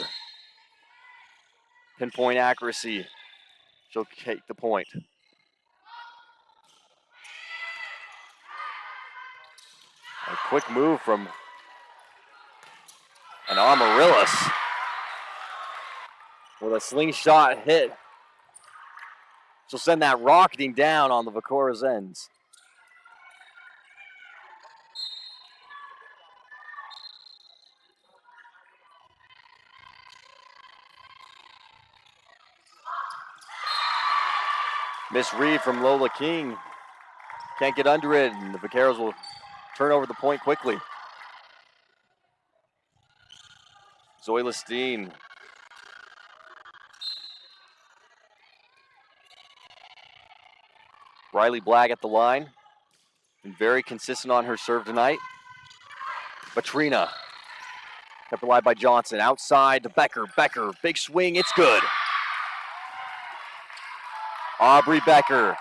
Pinpoint accuracy. She'll take the point. A quick move from an Amaryllis with a slingshot hit. She'll send that rocketing down on the Vaqueros' ends. Misread from Lola King. Can't get under it, and the Vaqueros will turn over the point quickly. Zoe Lestine. Riley Blagg at the line. Been very consistent on her serve tonight. Batrina. Kept alive by Johnson. Outside to Becker. Big swing. It's good. Aubrey Becker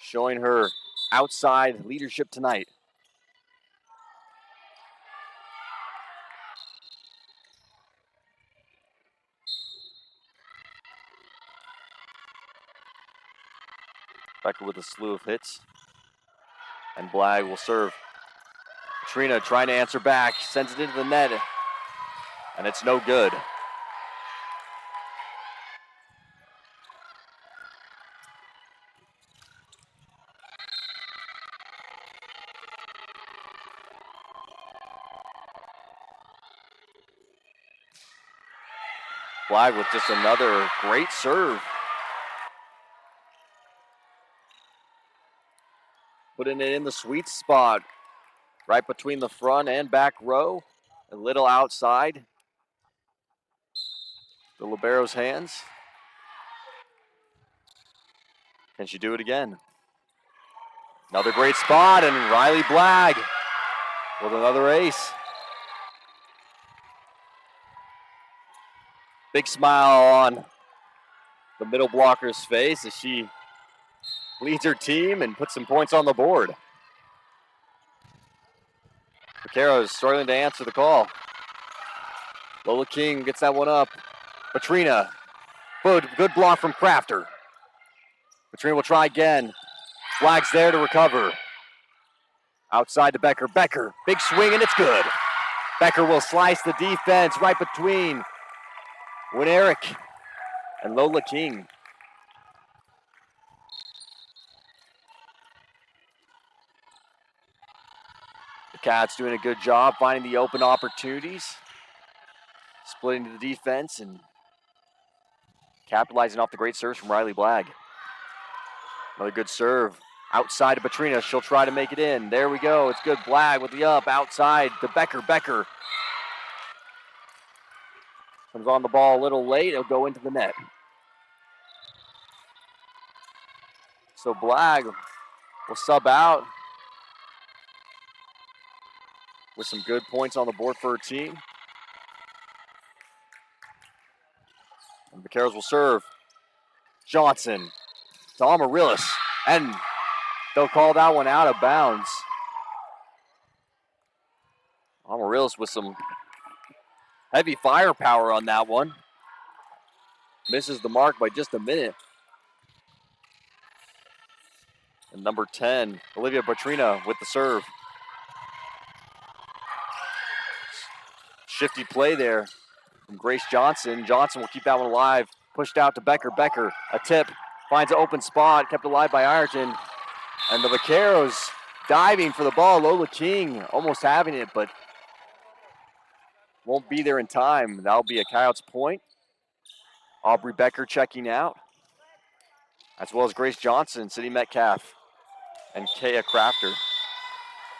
showing her outside leadership tonight. Becker with a slew of hits. And Blagg will serve. Trina trying to answer back, sends it into the net, and it's no good. Blagg with just another great serve. Putting it in the sweet spot, right between the front and back row, a little outside the libero's hands. Can she do it again? Another great spot, and Riley Blagg with another ace. Big smile on the middle blocker's face as she leads her team and puts some points on the board. Vaqueros struggling to answer the call. Lola King gets that one up. Batrina, good block from Crafter. Batrina will try again. Flagg's there to recover. Outside to Becker. Big swing, and it's good. Becker will slice the defense right between Eric and Lola King. Cats doing a good job finding the open opportunities, splitting to the defense and capitalizing off the great serves from Riley Blagg. Another good serve outside of Petrina. She'll try to make it in. There we go. It's good. Blagg with the up outside to Becker. Becker comes on the ball a little late. It'll go into the net. So Blagg will sub out with some good points on the board for her team. And the Vaqueros will serve. Johnson to Amaryllis. And they'll call that one out of bounds. Amaryllis with some heavy firepower on that one. Misses the mark by just a minute. And number 10, Olivia Petrina with the serve. Shifty play there from Grace Johnson. Johnson will keep that one alive. Pushed out to Becker. Becker, a tip, finds an open spot, kept alive by Ireton. And the Vaqueros diving for the ball. Lola King almost having it, but won't be there in time. That'll be a Coyotes point. Aubrey Becker checking out, as well as Grace Johnson, Sydney Metcalf, and Kaya Crafter.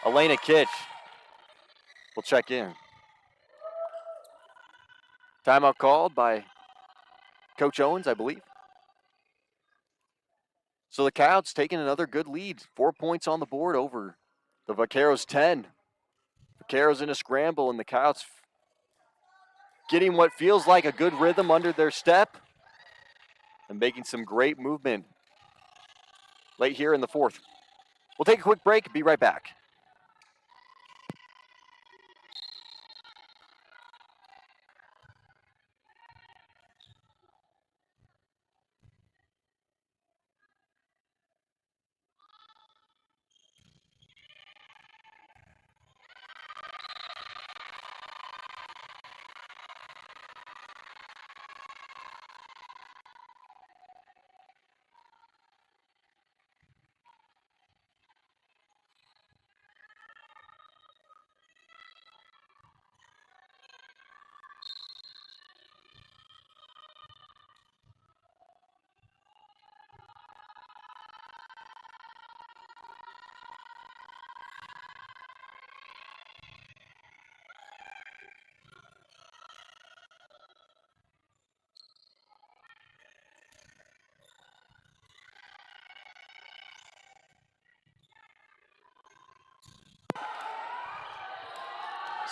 Elena Kitch will check in. Timeout called by Coach Owens, I believe. So the Coyotes taking another good lead. 4 points on the board over the Vaqueros 10. Vaqueros in a scramble, and the Coyotes getting what feels like a good rhythm under their step and making some great movement late here in the fourth. We'll take a quick break, be right back.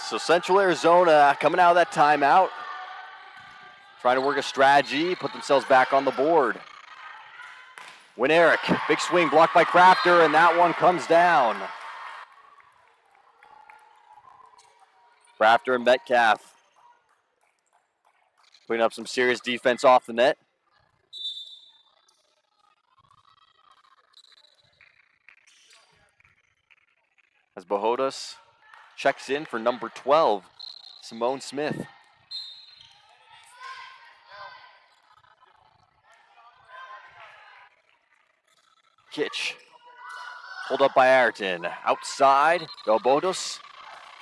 So Central Arizona coming out of that timeout, trying to work a strategy, put themselves back on the board. Win Eric, big swing blocked by Crafter, and that one comes down. Crafter and Metcalf putting up some serious defense off the net. As Bohodas checks in for number 12, Simone Smith. Kitch, pulled up by Ayrton. Outside, Bohodas.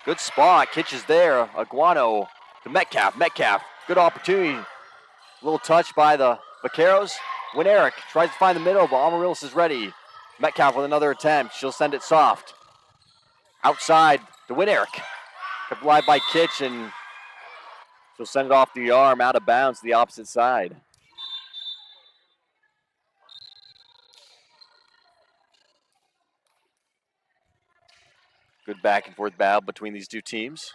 Good spot, Kitch is there. Aguano to Metcalf. Metcalf, good opportunity. A little touch by the Vaqueros. When Eric tries to find the middle, but Amaryllis is ready. Metcalf with another attempt. She'll send it soft. Outside to Win Eric. Kept alive by Kitch, and she'll send it off the arm, out of bounds to the opposite side. Good back and forth battle between these two teams.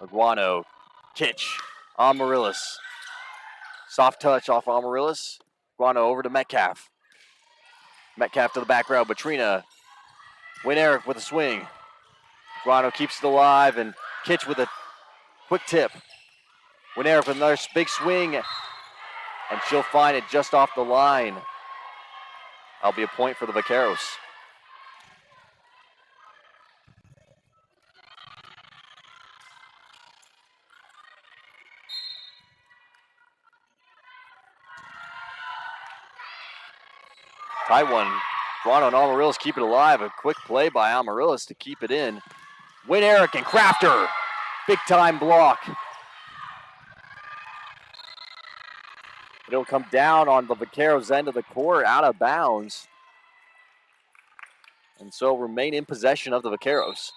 Aguano, Kitch, Amaryllis. Soft touch off Amaryllis. Aguano over to Metcalf. Metcalf to the back row. Petrina. Win Eric with a swing. Aguano keeps it alive, and Kitch with a quick tip. Win Eric with another big swing, and she'll find it just off the line. That'll be a point for the Vaqueros. Tight one. Toronto and Amarillos keep it alive. A quick play by Amarillos to keep it in. Win Eric and Crafter. Big time block. It'll come down on the Vaqueros end of the court, out of bounds. And so remain in possession of the Vaqueros.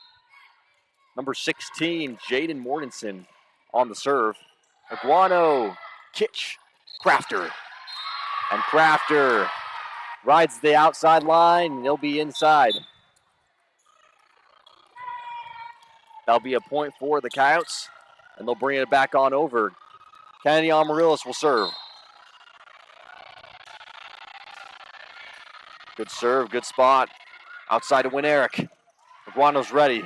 Number 16, Jaden Mortensen on the serve. Aguano, Kitch, Crafter. And Crafter rides the outside line, and he'll be inside. That'll be a point for the Coyotes, and they'll bring it back on over. Kennedy Amarillos will serve. Good serve, good spot. Outside to win Eric. Aguano's ready.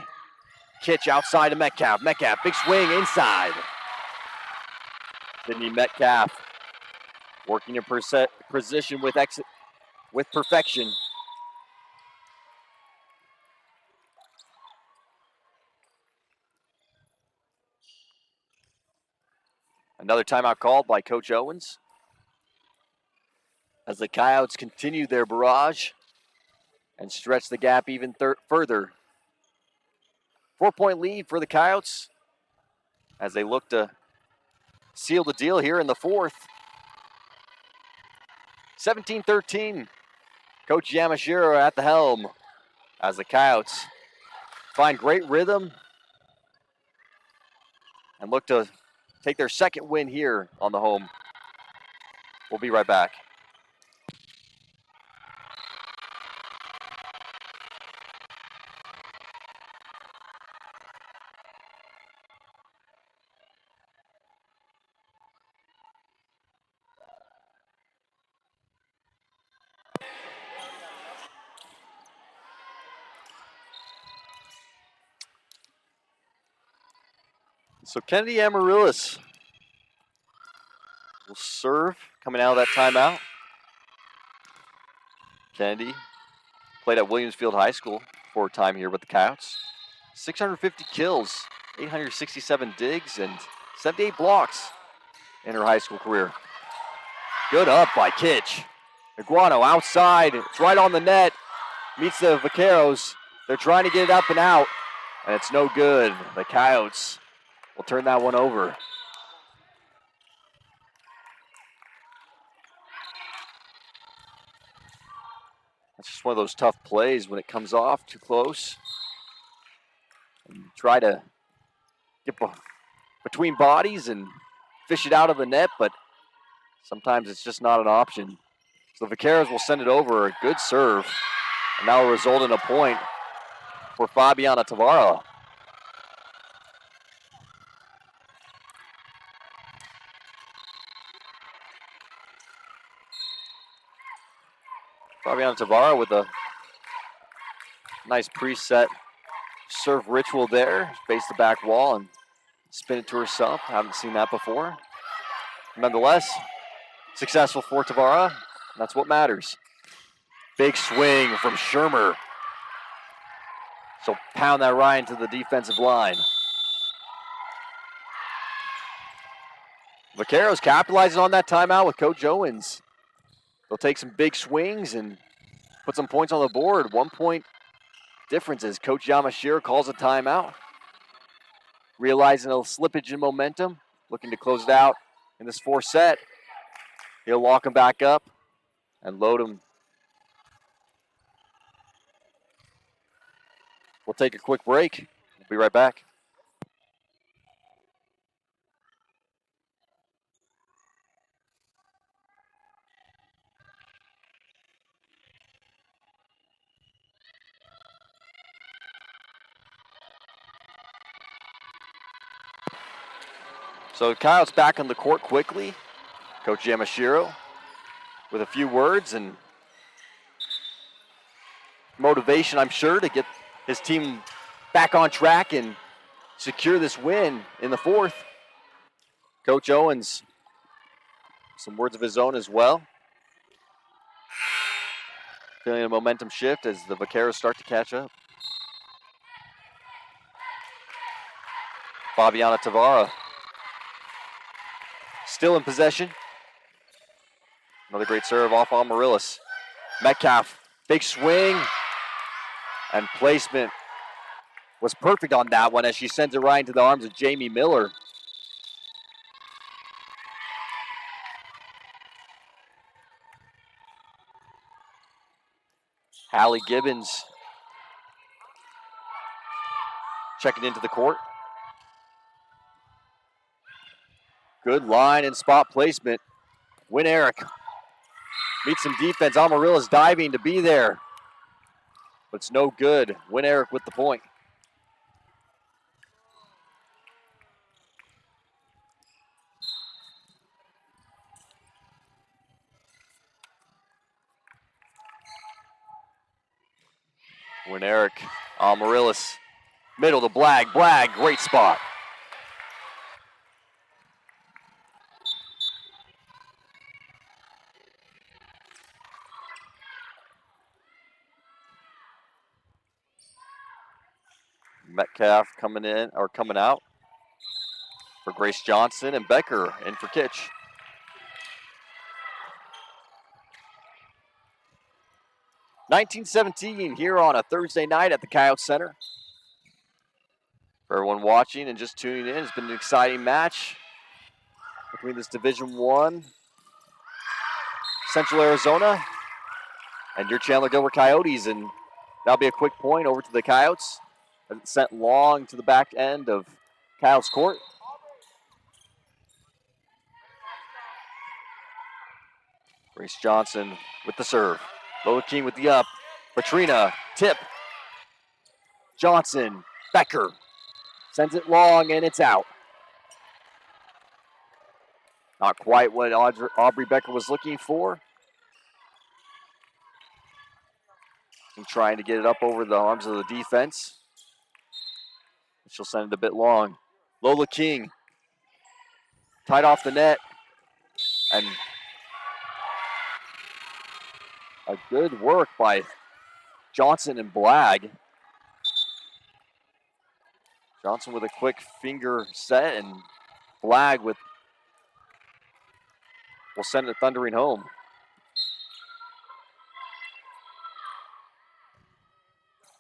Kitch outside to Metcalf. Metcalf, big swing inside. Sidney Metcalf working in position with perfection. Another timeout called by Coach Owens as the Coyotes continue their barrage and stretch the gap even further. 4-point lead for the Coyotes as they look to seal the deal here in the fourth. 17-13. Coach Yamashiro at the helm as the Coyotes find great rhythm and look to take their second win here on the home. We'll be right back. So Kennedy Amarillos will serve coming out of that timeout. Kennedy played at Williamsfield High School for a time here with the Coyotes. 650 kills, 867 digs, and 78 blocks in her high school career. Good up by Kitch. Aguano outside, it's right on the net, meets the Vaqueros. They're trying to get it up and out, and it's no good. The Coyotes will turn that one over. That's just one of those tough plays when it comes off too close. And you try to get between bodies and fish it out of the net, but sometimes it's just not an option. So the Vaqueros will send it over. A good serve. And that will result in a point for Fabiana Tavara. Fabiana Tavara with a nice preset serve ritual there. Face the back wall and spin it to herself. Haven't seen that before. Nonetheless, successful for Tavara. That's what matters. Big swing from Shermer. So pound that right into the defensive line. Vaqueros capitalizing on that timeout with Coach Owens. They'll take some big swings and put some points on the board. 1 point difference as Coach Yamashiro calls a timeout. Realizing a slippage in momentum, looking to close it out in this fourth set. He'll lock him back up and load him. We'll take a quick break. We'll be right back. So Kyle's back on the court quickly. Coach Yamashiro with a few words and motivation, I'm sure, to get his team back on track and secure this win in the fourth. Coach Owens, some words of his own as well. Feeling a momentum shift as the Vaqueros start to catch up. Fabiana Tavara still in possession. Another great serve off Amarillos. Metcalf, big swing, and placement was perfect on that one as she sends it right into the arms of Jamie Miller. Hallie Gibbons checking into the court. Good line and spot placement. Win Eric meets some defense. Amarilla's diving to be there, but it's no good. Win Eric with the point. Win Eric, Amarillas, middle to Blag. Blag, great spot. Metcalf coming in or coming out for Grace Johnson, and Becker in for Kitch. (1917) here on a Thursday night at the Coyote Center. For everyone watching and just tuning in, it's been an exciting match between this Division I Central Arizona and your Chandler-Gilbert Coyotes, and that'll be a quick point over to the Coyotes. It's sent long to the back end of Coyotes court. Grace Johnson with the serve. Lola King with the up. Patrina, tip. Johnson, Becker. Sends it long and it's out. Not quite what Aubrey Becker was looking for. And trying to get it up over the arms of the defense. She'll send it a bit long. Lola King. Tied off the net. And a good work by Johnson and Blag. Johnson with a quick finger set, and Blag will send it thundering home.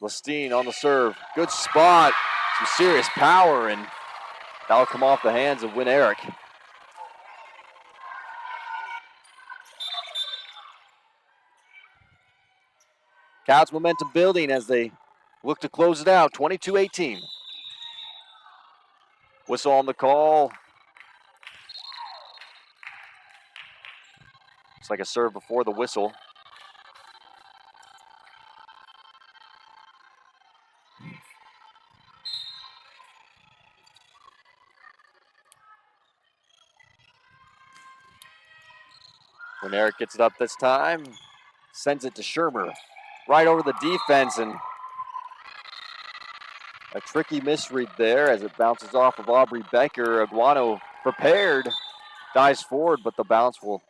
Lestine on the serve. Good spot. Some serious power, and that'll come off the hands of Win Eric. Coyotes momentum building as they look to close it out, 22-18. Whistle on the call. Looks like a serve before the whistle. When Eric gets it up this time, sends it to Shermer. Right over the defense, and a tricky misread there as it bounces off of Aubrey Becker. Aguano prepared, dives forward, but the bounce will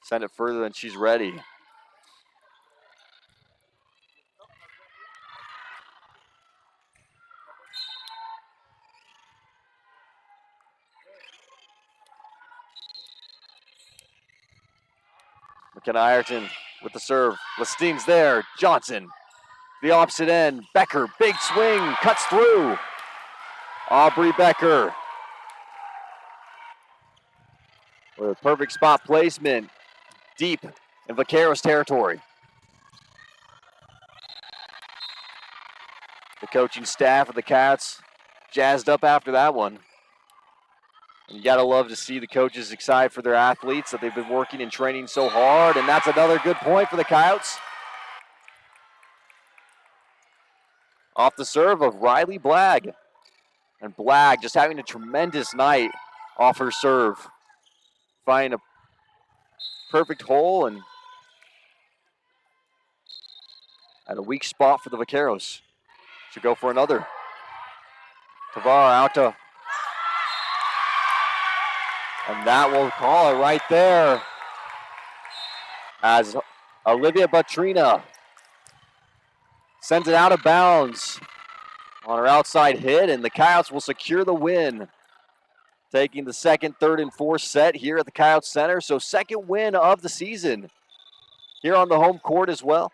send it further than she's ready. McKenna Ireton with the serve. Lestine's there. Johnson, the opposite end. Becker, big swing, cuts through. Aubrey Becker with a perfect spot placement deep in Vaqueros territory. The coaching staff of the Cats jazzed up after that one. And you got to love to see the coaches excited for their athletes that they've been working and training so hard. And that's another good point for the Coyotes. Off the serve of Riley Blag. And Blag just having a tremendous night off her serve. Finding a perfect hole and at a weak spot for the Vaqueros. Should go for another. Tavar out to. And that will call it right there as Olivia Batrina sends it out of bounds on her outside hit, and the Coyotes will secure the win, taking the second, third, and fourth set here at the Coyote Center. So second win of the season here on the home court as well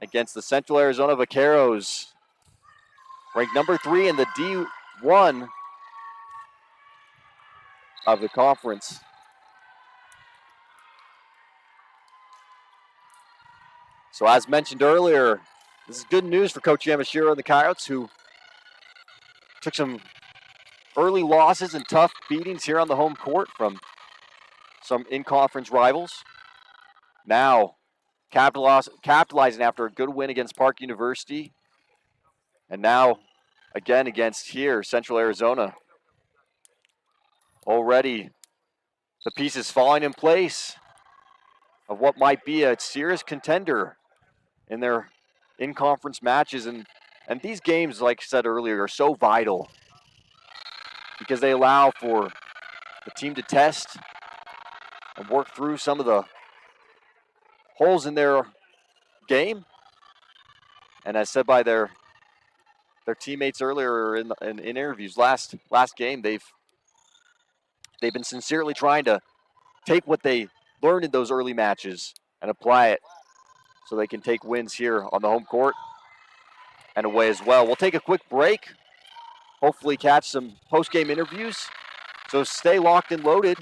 against the Central Arizona Vaqueros, ranked number 3 in the D1 of the conference. So as mentioned earlier, this is good news for Coach Yamashiro and the Coyotes, who took some early losses and tough beatings here on the home court from some in-conference rivals. Now capitalizing after a good win against Park University, and now again against here, Central Arizona. Already the pieces falling in place of what might be a serious contender in their in-conference matches. And these games, like I said earlier, are so vital because they allow for the team to test and work through some of the holes in their game. And as said by their teammates earlier in interviews last game, they've been sincerely trying to take what they learned in those early matches and apply it so they can take wins here on the home court and away as well. We'll take a quick break, hopefully catch some post-game interviews. So stay locked and loaded,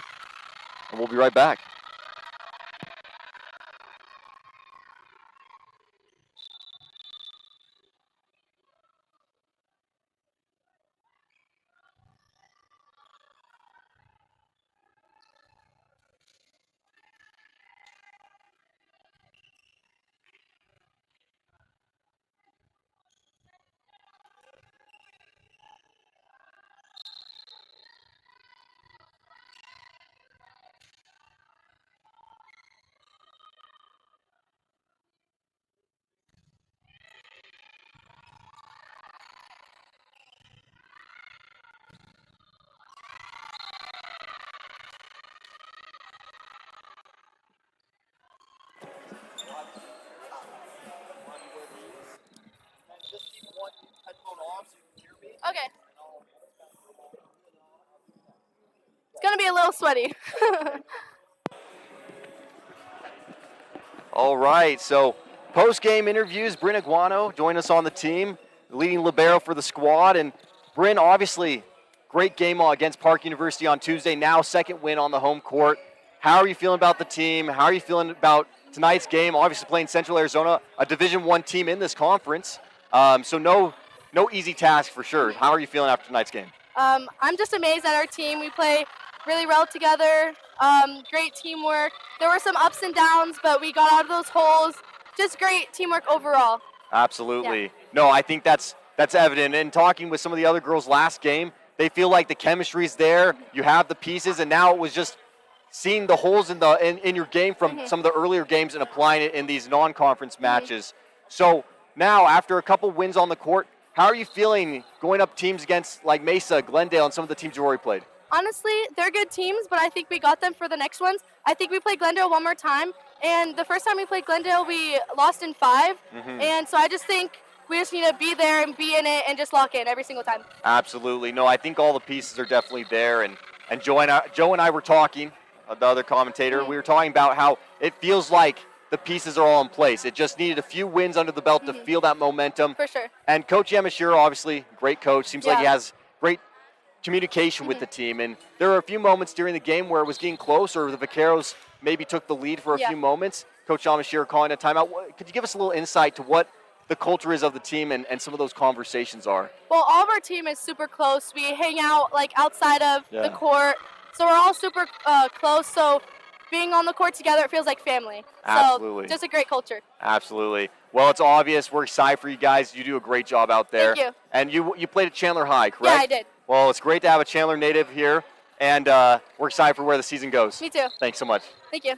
and we'll be right back. Okay. It's going to be a little sweaty. All right, so post-game interviews, Bryn Iguano joined us on the team, leading libero for the squad. And Bryn, obviously, great game against Park University on Tuesday, now second win on the home court. How are you feeling about the team? How are you feeling about tonight's game? Obviously playing Central Arizona, a Division I team in this conference. So no easy task for sure. How are you feeling after tonight's game? I'm just amazed at our team. We play really well together, great teamwork. There were some ups and downs, but we got out of those holes. Just great teamwork overall. Absolutely. Yeah. No, I think that's evident. And talking with some of the other girls last game, they feel like the chemistry's there. You have the pieces, and now it was just seeing the holes in your game from some of the earlier games and applying it in these non-conference matches. So now, after a couple wins on the court, how are you feeling going up teams against like Mesa, Glendale, and some of the teams you already played? Honestly, they're good teams, but I think we got them for the next ones. I think we played Glendale one more time, and the first time we played Glendale, we lost in 5. And so I just think we just need to be there and be in it and just lock in every single time. Absolutely. No, I think all the pieces are definitely there. And Joe and I were talking, the other commentator, we were talking about how it feels like the pieces are all in place. It just needed a few wins under the belt to feel that momentum. For sure. And Coach Yamashiro, obviously, great coach. Seems like he has great communication with the team. And there were a few moments during the game where it was getting close, or the Vaqueros maybe took the lead for a few moments. Coach Yamashiro calling a timeout. Could you give us a little insight to what the culture is of the team and some of those conversations are? Well, all of our team is super close. We hang out like outside of the court. So we're all super close. So being on the court together, it feels like family. Absolutely. So just a great culture. Absolutely. Well, it's obvious. We're excited for you guys. You do a great job out there. Thank you. And you played at Chandler High, correct? Yeah, I did. Well, it's great to have a Chandler native here, and we're excited for where the season goes. Me too. Thanks so much. Thank you.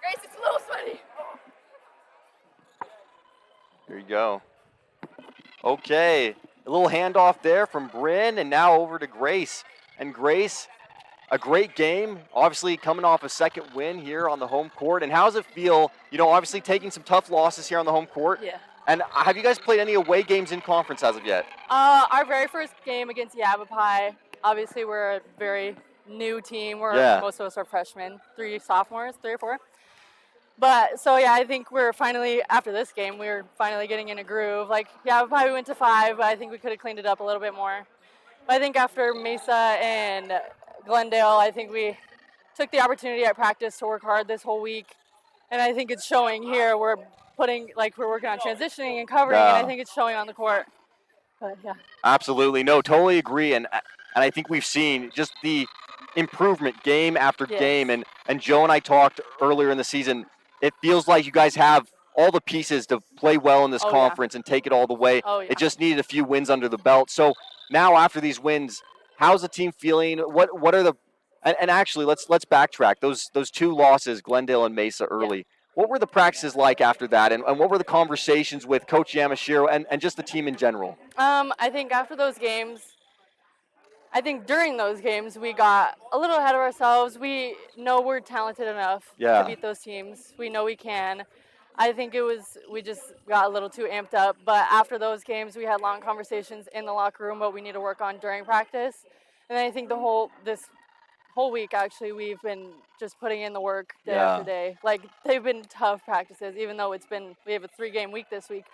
Grace, it's a little sweaty. Here you go. Okay, a little handoff there from Bryn, and now over to Grace. And Grace, a great game, obviously coming off a second win here on the home court. And how does it feel, obviously taking some tough losses here on the home court? Yeah. And have you guys played any away games in conference as of yet? Our very first game against Yavapai, obviously we're a very new team. Most of us are freshmen, 3 sophomores, 3 or 4. But so yeah, I think we're finally, after this game, we're finally getting in a groove. Like, yeah, we probably went to 5, but I think we could have cleaned it up a little bit more. But I think after Mesa and Glendale, I think we took the opportunity at practice to work hard this whole week. And I think it's showing here. We're working on transitioning and covering, and I think it's showing on the court. But yeah. Absolutely. No, totally agree. And I think we've seen just the improvement game after game. And Joe and I talked earlier in the season. It feels like you guys have all the pieces to play well in this conference and take it all the way. It just needed a few wins under the belt. So now after these wins, how's the team feeling? What are the and actually let's backtrack. Those 2 losses, Glendale and Mesa early. Yeah. What were the practices like after that, and what were the conversations with Coach Yamashiro and just the team in general? I think after those games, during those games, we got a little ahead of ourselves. We know we're talented enough to beat those teams. We know we can. I think we just got a little too amped up. But after those games, we had long conversations in the locker room what we need to work on during practice. And then I think this whole week, actually, we've been just putting in the work day after day. Like, they've been tough practices, even though we have a 3-game week this week.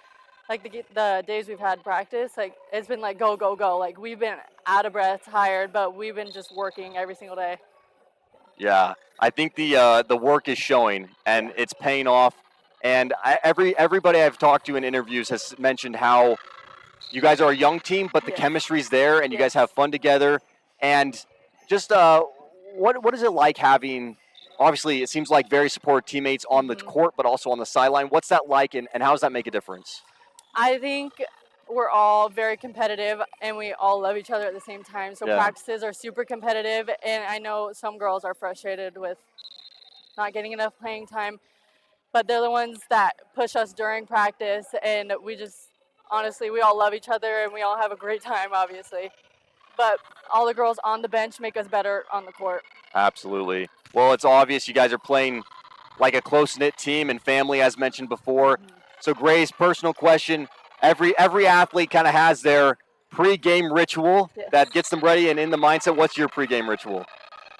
Like, the days we've had practice, like, it's been like go, go, go. Like, we've been out of breath, tired, but we've been just working every single day. Yeah, I think the work is showing, and it's paying off. And everybody I've talked to in interviews has mentioned how you guys are a young team, but the chemistry's there, and you guys have fun together. And just what is it like having, obviously it seems like very supportive teammates on the court, but also on the sideline. What's that like, and how does that make a difference? I think we're all very competitive, and we all love each other at the same time. So practices are super competitive, and I know some girls are frustrated with not getting enough playing time, but they're the ones that push us during practice, and honestly, we all love each other, and we all have a great time, obviously. But all the girls on the bench make us better on the court. Absolutely. Well, it's obvious you guys are playing like a close-knit team and family, as mentioned before. So, Grace, personal question. Every athlete kind of has their pre-game ritual that gets them ready and in the mindset. What's your pre-game ritual?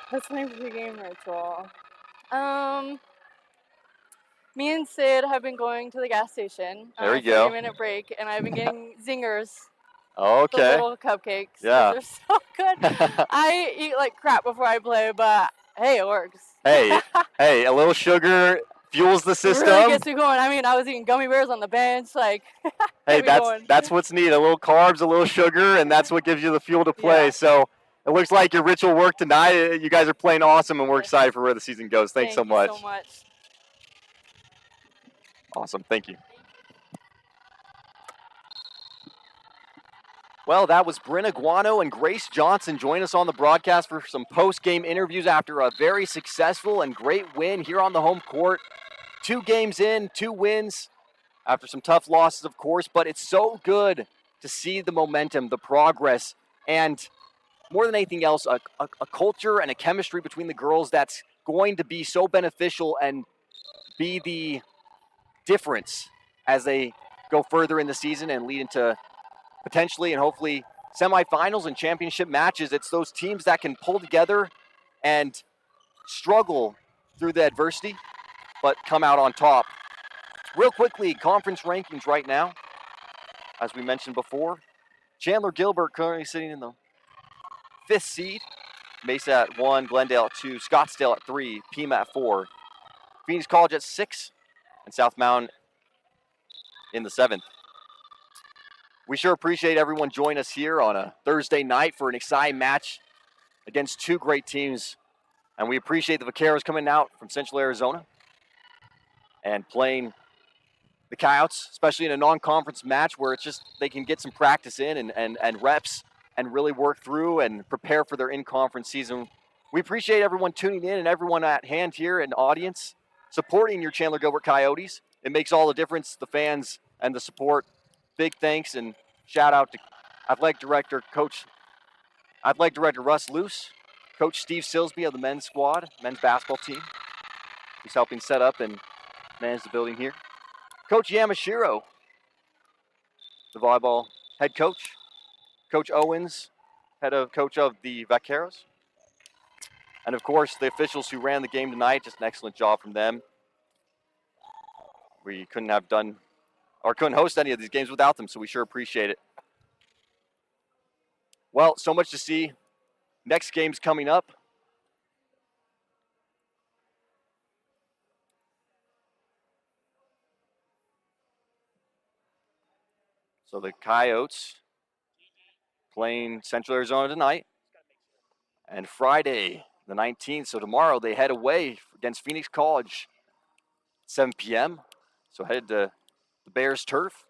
What's my pre-game ritual? Me and Sid have been going to the gas station on a 30-minute break, and I've been getting zingers. Okay. The little cupcakes. Yeah. They're so good. I eat like crap before I play, but hey, it works. Hey, a little sugar fuels the system. It really gets me going. I mean, I was eating gummy bears on the bench. Like, hey, that's what's needed. A little carbs, a little sugar, and that's what gives you the fuel to play. Yeah. So it looks like your ritual worked tonight. You guys are playing awesome, and we're excited for where the season goes. Thanks so much. Thank you so much. Awesome. Thank you. Well, that was Brenna Guano and Grace Johnson join us on the broadcast for some post-game interviews after a very successful and great win here on the home court. 2 games in, 2 wins after some tough losses, of course, but it's so good to see the momentum, the progress, and more than anything else, a culture and a chemistry between the girls that's going to be so beneficial and be the difference as they go further in the season and lead into potentially and hopefully semifinals and championship matches. It's those teams that can pull together and struggle through the adversity, but come out on top. Real quickly, conference rankings right now. As we mentioned before, Chandler-Gilbert currently sitting in the 5th seed. Mesa at 1, Glendale at 2, Scottsdale at 3, Pima at 4, Phoenix College at 6, and South Mountain in the 7th. We sure appreciate everyone joining us here on a Thursday night for an exciting match against 2 great teams. And we appreciate the Vaqueros coming out from Central Arizona and playing the Coyotes, especially in a non-conference match where it's just they can get some practice in and reps and really work through and prepare for their in-conference season. We appreciate everyone tuning in and everyone at hand here in the audience supporting your Chandler-Gilbert Coyotes. It makes all the difference, the fans and the support. Big thanks and shout out to Athletic Director Russ Luce, Coach Steve Silsby of the men's squad, men's basketball team, who's helping set up and manage the building here. Coach Yamashiro, the volleyball head coach. Coach Owens, head of coach of the Vaqueros. And, of course, the officials who ran the game tonight, just an excellent job from them. We couldn't have done or couldn't host any of these games without them, so we sure appreciate it. Well, so much to see. Next game's coming up. So the Coyotes playing Central Arizona tonight. And Friday, the 19th, so tomorrow, they head away against Phoenix College, 7 p.m. So headed to the Bears turf.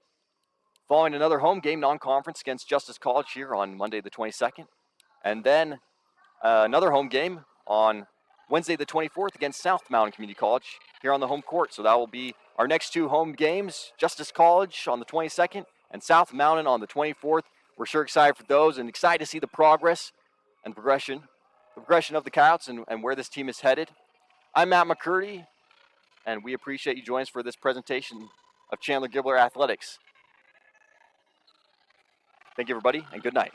Following another home game, non-conference against Justice College here on Monday the 22nd. And then another home game on Wednesday the 24th against South Mountain Community College here on the home court. So that will be our next two home games, Justice College on the 22nd and South Mountain on the 24th. We're sure excited for those and excited to see the progress and the progression of the Coyotes and where this team is headed. I'm Matt McCurdy, and we appreciate you joining us for this presentation of Chandler-Gilbert Athletics. Thank you, everybody, and good night.